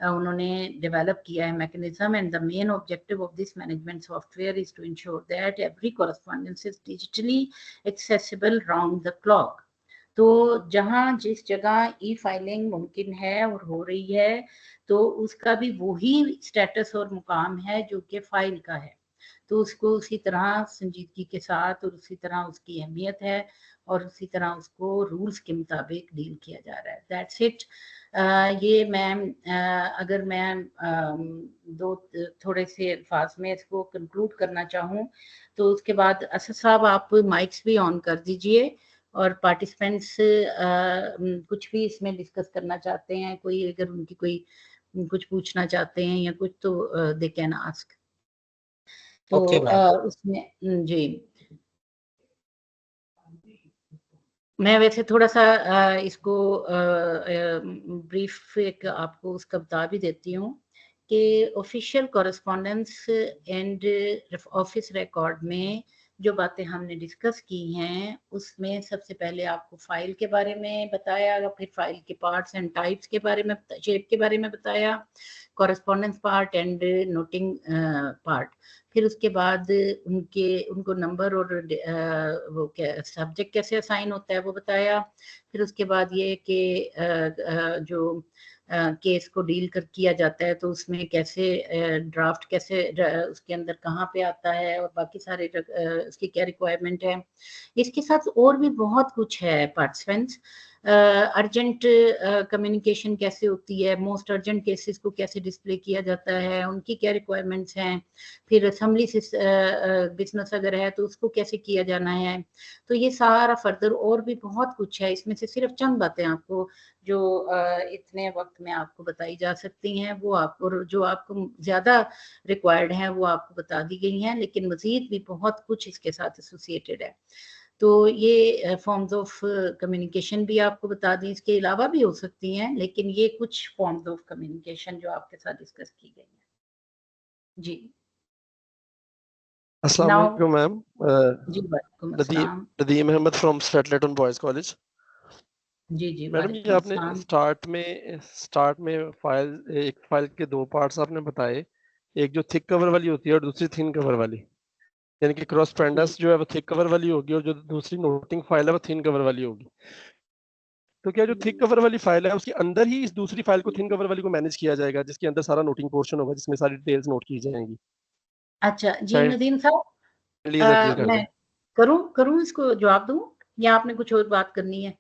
उन्होंने डेवलप किया है mechanism. And the main objective of this management software is to ensure that every correspondence is digitally accessible round the clock. तो जहां जिस जगह ई फाइलिंग मुमकिन है और हो रही है, तो उसका भी वही स्टेटस और मुकाम है जो कि फाइल का है, तो उसको उसी तरह संजीदगी के साथ और उसी तरह उसकी अहमियत है, और उसी तरह उसको रूल्स के मुताबिक डील किया जा रहा है। That's it. یہ میم اگر میں دو تھوڑے سے الفاظ میں اس کو کنکلوڈ کرنا چاہوں تو اس کے بعد اسد صاحب آپ مائکس بھی آن کر دیجئے اور پارٹیسپینٹس کچھ بھی اس میں ڈسکس کرنا چاہتے ہیں، کوئی اگر ان کی کوئی کچھ پوچھنا چاہتے ہیں یا کچھ تو دے کین آسک. تو اس میں جی میں ویسے تھوڑا سا اس کو بریف ایک آپ کو اس کا بتا بھی دیتی ہوں کہ official correspondence and office record میں جو باتیں ہم نے ڈسکس کی ہیں اس میں سب سے پہلے آپ کو فائل کے بارے میں بتایا، پھر فائل کے پارٹس اینڈ ٹائپس کے بارے میں، شیپ کے بارے میں بتایا، correspondence part and noting part. پھر اس کے بعد ان کو نمبر اور وہ سبجیکٹ کیسے اسائن ہوتا ہے وہ بتایا. پھر اس کے بعد یہ کہ جو کیس کو ڈیل کیا جاتا ہے تو اس میں کیسے ڈرافٹ کیسے اس کے اندر کہاں پہ آتا ہے اور باقی سارے اس کی کیا ریکوائرمنٹ ہے. اس کے ساتھ اور بھی بہت کچھ ہے پارٹیسپینٹس. ارجنٹ کمیونیکیشن کیسے ہوتی ہے، موسٹ ارجنٹ کیسز کو کیسے ڈسپلے کیا جاتا ہے، ان کی کیا ریکوائرمنٹس ہیں. پھر اسمبلی بزنس اگر ہے تو اس کو کیسے کیا جانا ہے. تو یہ سارا فردر اور بھی بہت کچھ ہے. اس میں سے صرف چند باتیں آپ کو جو اتنے وقت میں آپ کو بتائی جا سکتی ہیں وہ آپ کو جو آپ کو زیادہ ریکوائرڈ ہیں وہ آپ کو بتا دی گئی ہیں، لیکن مزید بھی بہت کچھ اس کے ساتھ ایسوسیٹڈ ہے. تو یہ فارمز آف کمیونیکیشن بھی آپ کو بتا دیں، اس کے علاوہ بھی ہو سکتی ہیں لیکن یہ کچھ فارمز آف کمیونیکیشن جو آپ کے ساتھ ڈسکس کی گئی ہیں. جی السلام علیکم میم. جی وعلیکم السلام. ندیم احمد فرام سٹلیٹن بوائز کالج. جی جی میڈم یہ آپ نے اسٹارٹ میں ایک فائل کے دو پارٹس آپ نے بتائے، ایک جو تھک کور والی ہوتی ہے اور دوسری تھن کور والی، یعنی کہ کورسپونڈنس جو ہے وہ تھک کور والی ہوگی اور جو دوسری نوٹنگ فائل ہے وہ تھن کور والی ہوگی. تو کیا جو تھک کور والی فائل ہے اس کے اندر ہی اس دوسری فائل کو تھن کور والی کو مینیج کیا جائے گا، جس کے اندر سارا نوٹنگ پورشن ہوگا، جس میں ساری ڈیٹیلز نوٹ کی جائیں گی؟ اچھا جی ندیم صاحب میں کروں اس کو جواب دوں یا آپ نے کچھ اور بات کرنی ہے؟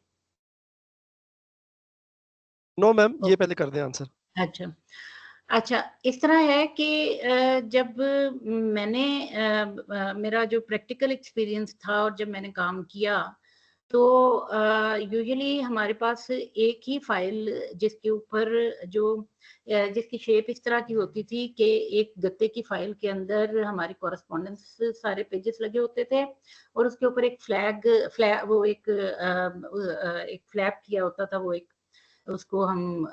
نو میم یہ پہلے کر دیں آنسر. اچھا اس طرح ہے کہ جب میں نے میرا جو پریکٹیکل ایکسپیرینس تھا اور جب میں نے کام کیا تو یوزلی ہمارے پاس ایک ہی فائل جس کے اوپر جس کی شیپ اس طرح کی ہوتی تھی کہ ایک گتے کی فائل کے اندر ہماری کورسپونڈنس سارے پیجز لگے ہوتے تھے اور اس کے اوپر ایک ایک فلیپ کیا ہوتا تھا، وہ ایک اس کو ہم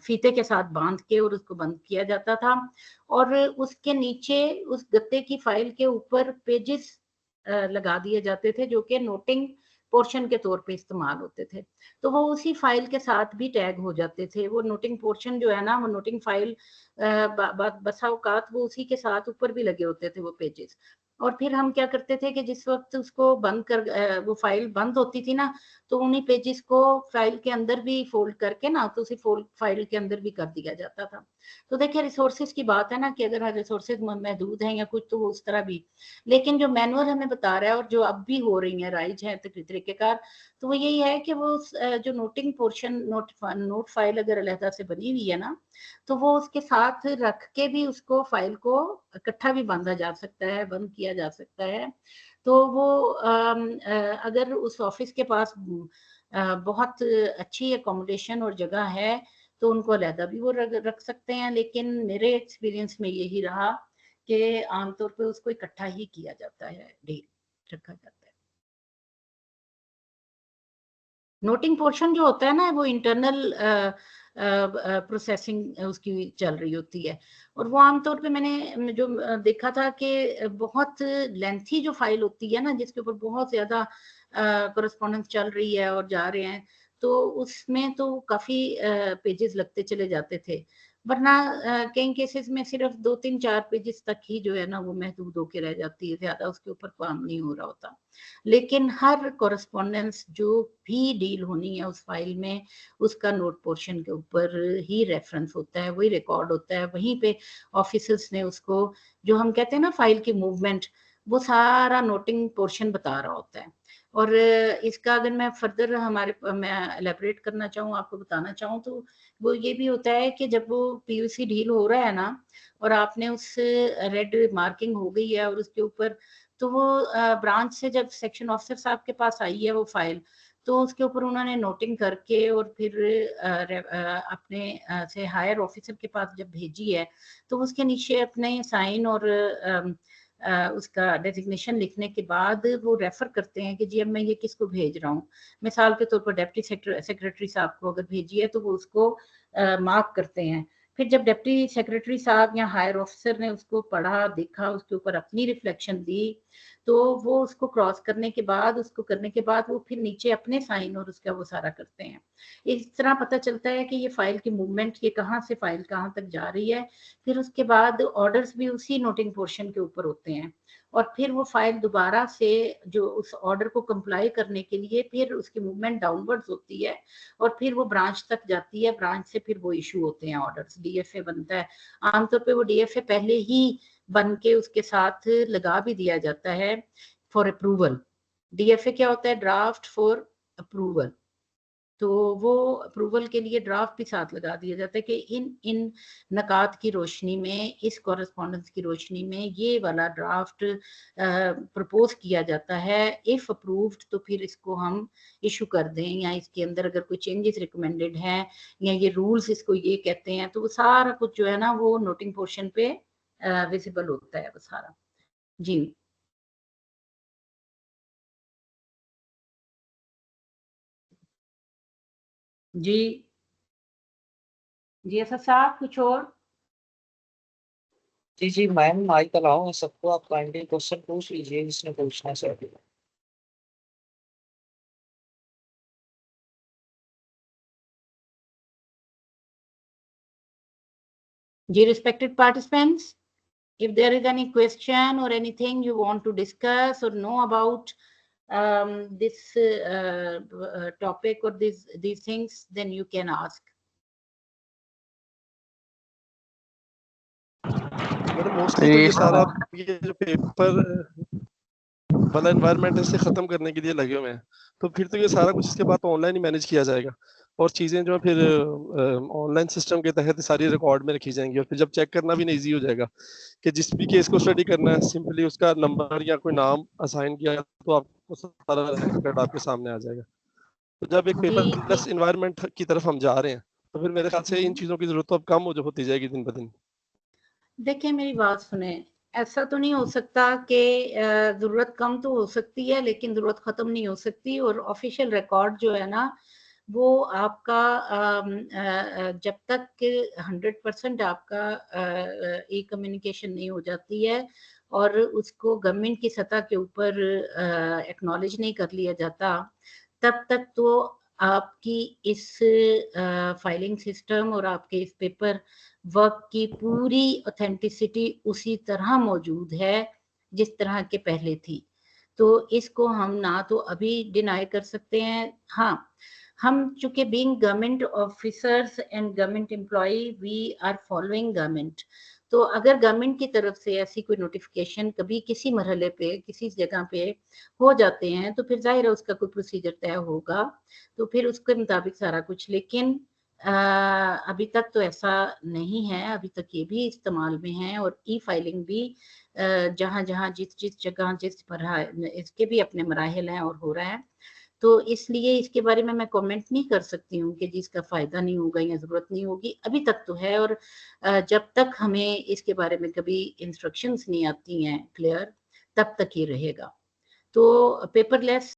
فیتے کے ساتھ باندھ کے اور اس کو بند کیا جاتا تھا اور اس کے نیچے اس گتے کی فائل کے اوپر پیجز لگا دیے جاتے تھے جو کہ نوٹنگ پورشن کے طور پہ استعمال ہوتے تھے. تو وہ اسی فائل کے ساتھ بھی ٹیگ ہو جاتے تھے. وہ نوٹنگ پورشن جو ہے نا، وہ نوٹنگ فائل بسا اوقات وہ اسی کے ساتھ اوپر بھی لگے ہوتے تھے وہ پیجز. اور پھر ہم کیا کرتے تھے کہ جس وقت اس کو بند کر وہ فائل بند ہوتی تھی نا تو انہی پیجز کو فائل کے اندر بھی فولڈ کر کے نا تو اسی فائل کے اندر بھی کر دیا جاتا تھا. تو دیکھیں ریسورسز کی بات ہے نا کہ اگر ریسورسز محدود ہیں یا کچھ تو وہ اس طرح بھی، لیکن جو مینول ہمیں بتا رہا ہے اور جو اب بھی ہو رہی ہیں رائج ہیں طریقہ کار تو وہ یہی ہے کہ وہ جو نوٹنگ پورشن نوٹ فائل اگر علیحدہ سے بنی ہوئی ہے نا تو وہ اس کے ساتھ رکھ کے بھی اس کو فائل کو اکٹھا بھی باندھا جا سکتا ہے، بند کیا جا سکتا ہے. تو وہ اگر اس آفس کے پاس بہت اچھی اکوموڈیشن اور جگہ ہے تو ان کو علیحدہ بھی وہ رکھ سکتے ہیں، لیکن میرے ایکسپیرینس میں یہی رہا کہ عام طور پہ اس کو اکٹھا ہی کیا جاتا ہے، رکھا جاتا ہے. نوٹنگ پورشن جو ہوتا ہے نا وہ انٹرنل پروسیسنگ اس کی چل رہی ہوتی ہے اور وہ عام طور پہ میں نے جو دیکھا تھا کہ بہت لینتھی جو فائل ہوتی ہے نا جس کے اوپر بہت زیادہ کورسپونڈنس چل رہی ہے اور جا رہے ہیں تو اس میں تو کافی پیجز لگتے چلے جاتے تھے، ورنہ کئی کیسز میں صرف 2-3-4 پیجز تک ہی جو ہے نا وہ محدود ہو کے رہ جاتی ہے، زیادہ اس کے اوپر کام نہیں ہو رہا ہوتا. لیکن ہر کورسپونڈنس جو بھی ڈیل ہونی ہے اس فائل میں اس کا نوٹ پورشن کے اوپر ہی ریفرنس ہوتا ہے، وہی ریکارڈ ہوتا ہے، وہیں پہ آفیسرز نے اس کو جو ہم کہتے ہیں نا فائل کی موومنٹ وہ سارا نوٹنگ پورشن بتا رہا ہوتا ہے اور اس کا اگر میں فردر میں الیبریٹ کرنا چاہوں، آپ کو بتانا چاہوں، تو وہ یہ بھی ہوتا ہے کہ جب وہ پی یو سی ڈھیل ہو رہا ہے نا، اور آپ نے اس ریڈ مارکنگ ہو گئی ہے اور اس کے اوپر، تو وہ برانچ سے جب سیکشن آفیسر صاحب کے پاس آئی ہے وہ فائل، تو اس کے اوپر انہوں نے نوٹنگ کر کے اور پھر اپنے سے ہائر آفیسر کے پاس جب بھیجی ہے، تو اس کے نیچے اپنے سائن اور اس کا ڈیزگنیشن لکھنے کے بعد وہ ریفر کرتے ہیں کہ جی اب میں یہ کس کو بھیج رہا ہوں. مثال کے طور پر ڈپٹی سیکرٹری صاحب کو اگر بھیجی ہے تو وہ اس کو مارک کرتے ہیں. پھر جب ڈپٹی سیکرٹری صاحب یا ہائر آفیسر نے اس کو پڑھا، دیکھا، اس کے اوپر اپنی ریفلیکشن دی، تو وہ اس کو کراس کرنے کے بعد، اس کو کرنے کے بعد وہ پھر نیچے اپنے سائن اور اس کا وہ سارا کرتے ہیں. اس طرح پتہ چلتا ہے کہ یہ فائل کی موومنٹ، یہ کہاں سے فائل کہاں تک جا رہی ہے. پھر اس کے بعد آرڈرز بھی اسی نوٹنگ پورشن کے اوپر ہوتے ہیں، اور پھر وہ فائل دوبارہ سے جو اس آرڈر کو کمپلائی کرنے کے لیے پھر اس کی موومنٹ ڈاؤن ورڈز ہوتی ہے، اور پھر وہ برانچ تک جاتی ہے. برانچ سے پھر وہ ایشو ہوتے ہیں آرڈرز، ڈی ایف اے بنتا ہے. عام طور پہ وہ ڈی ایف اے پہلے ہی بن کے اس کے ساتھ لگا بھی دیا جاتا ہے for approval. D F A کیا ہوتا ہے؟ Draft for approval. تو وہ اپروول کے لیے ڈرافٹ بھی ساتھ لگا دیا جاتا ہے کہ ان نکات کی روشنی میں، اس کورسپونڈنس کی روشنی میں یہ والا ڈرافٹ پرپوز کیا جاتا ہے. اف اپرووڈ تو پھر اس کو ہم ایشو کر دیں، یا اس کے اندر اگر کوئی چینجز ریکمینڈڈ ہیں یا یہ رولز اس کو یہ کہتے ہیں، تو وہ سارا کچھ جو ہے نا وہ نوٹنگ پورشن پہ ویزیبل ہوتا ہے وہ سارا. جی جی جی ایسا صاحب کچھ اور؟ جی جی میم مائک الاؤ ہے سب کو، آپ کائنڈلی کوشچن پوچھ لیجیے جس نے پوچھنا ہے سر. جی respected participants, if there is any question or anything you want to discuss or know about this topic or these things, then you can ask. Mostly تو یہ سارا یہ جو پیپر والا انوائرمنٹ اس سے ختم کرنے کے لیے لگے ہوئے ہیں، تو پھر تو یہ سارا کچھ اس کے بعد آن لائن ہی مینیج کیا جائے گا، اور چیزیں جو پھر آن لائن سسٹم کے تحت ساری ریکارڈ میں رکھی جائیں گی، اور پھر جب چیک کرنا بھی ایزی ہو جائے گا کہ جس بھی کیس کو اسٹڈی کرنا ہے سمپلی اس کا نمبر یا کوئی نام اسائن کیا تو آپ کو سارا ریکارڈ آپ کے سامنے آ جائے گا. تو جب ایک پیپر لیس انوائرمنٹ کی طرف ہم جا رہے ہیں تو پھر میرے خیال سے ان چیزوں کی ضرورت تو اب کم ہوتی جائے گی دن بہ دن. دیکھیں میری بات سنیں، ایسا تو نہیں ہو سکتا کہ ضرورت کم تو ہو سکتی ہے لیکن ضرورت ختم نہیں ہو سکتی. اور آفیشیل ریکارڈ جو ہے نا وہ آپ کا جب تک 100% آپ کا ای کمیونیکیشن نہیں ہو جاتی ہے اور اس کو گورنمنٹ کی سطح کے اوپر ایکنالج نہیں کر لیا جاتا، تب تک تو آپ کی اس فائلنگ سسٹم اور آپ کے اس پیپر ورک کی پوری اوتھینٹسٹی اسی طرح موجود ہے جس طرح کے پہلے تھی. تو اس کو ہم نہ تو ابھی ڈینائی کر سکتے ہیں. ہاں ہم چونکہ being government officers and government employee we are following government, تو اگر گورنمنٹ کی طرف سے ایسی کوئی نوٹیفیکیشن کبھی کسی مرحلے پہ کسی جگہ پہ ہو جاتے ہیں تو پھر ظاہر ہے اس کا کوئی پروسیجر طے ہوگا، تو پھر اس کے مطابق سارا کچھ. لیکن ابھی تک تو ایسا نہیں ہے، ابھی تک یہ بھی استعمال میں ہے، اور ای فائلنگ بھی جہاں جہاں جس جگہ جس اس کے بھی اپنے مراحل ہیں اور ہو رہا ہے. تو اس لیے اس کے بارے میں کامنٹ نہیں کر سکتی ہوں کہ جس کا فائدہ نہیں ہوگا یا ضرورت نہیں ہوگی. ابھی تک تو ہے، اور جب تک ہمیں اس کے بارے میں کبھی انسٹرکشنز نہیں آتی ہیں کلیئر، تب تک یہ رہے گا. تو پیپر لیس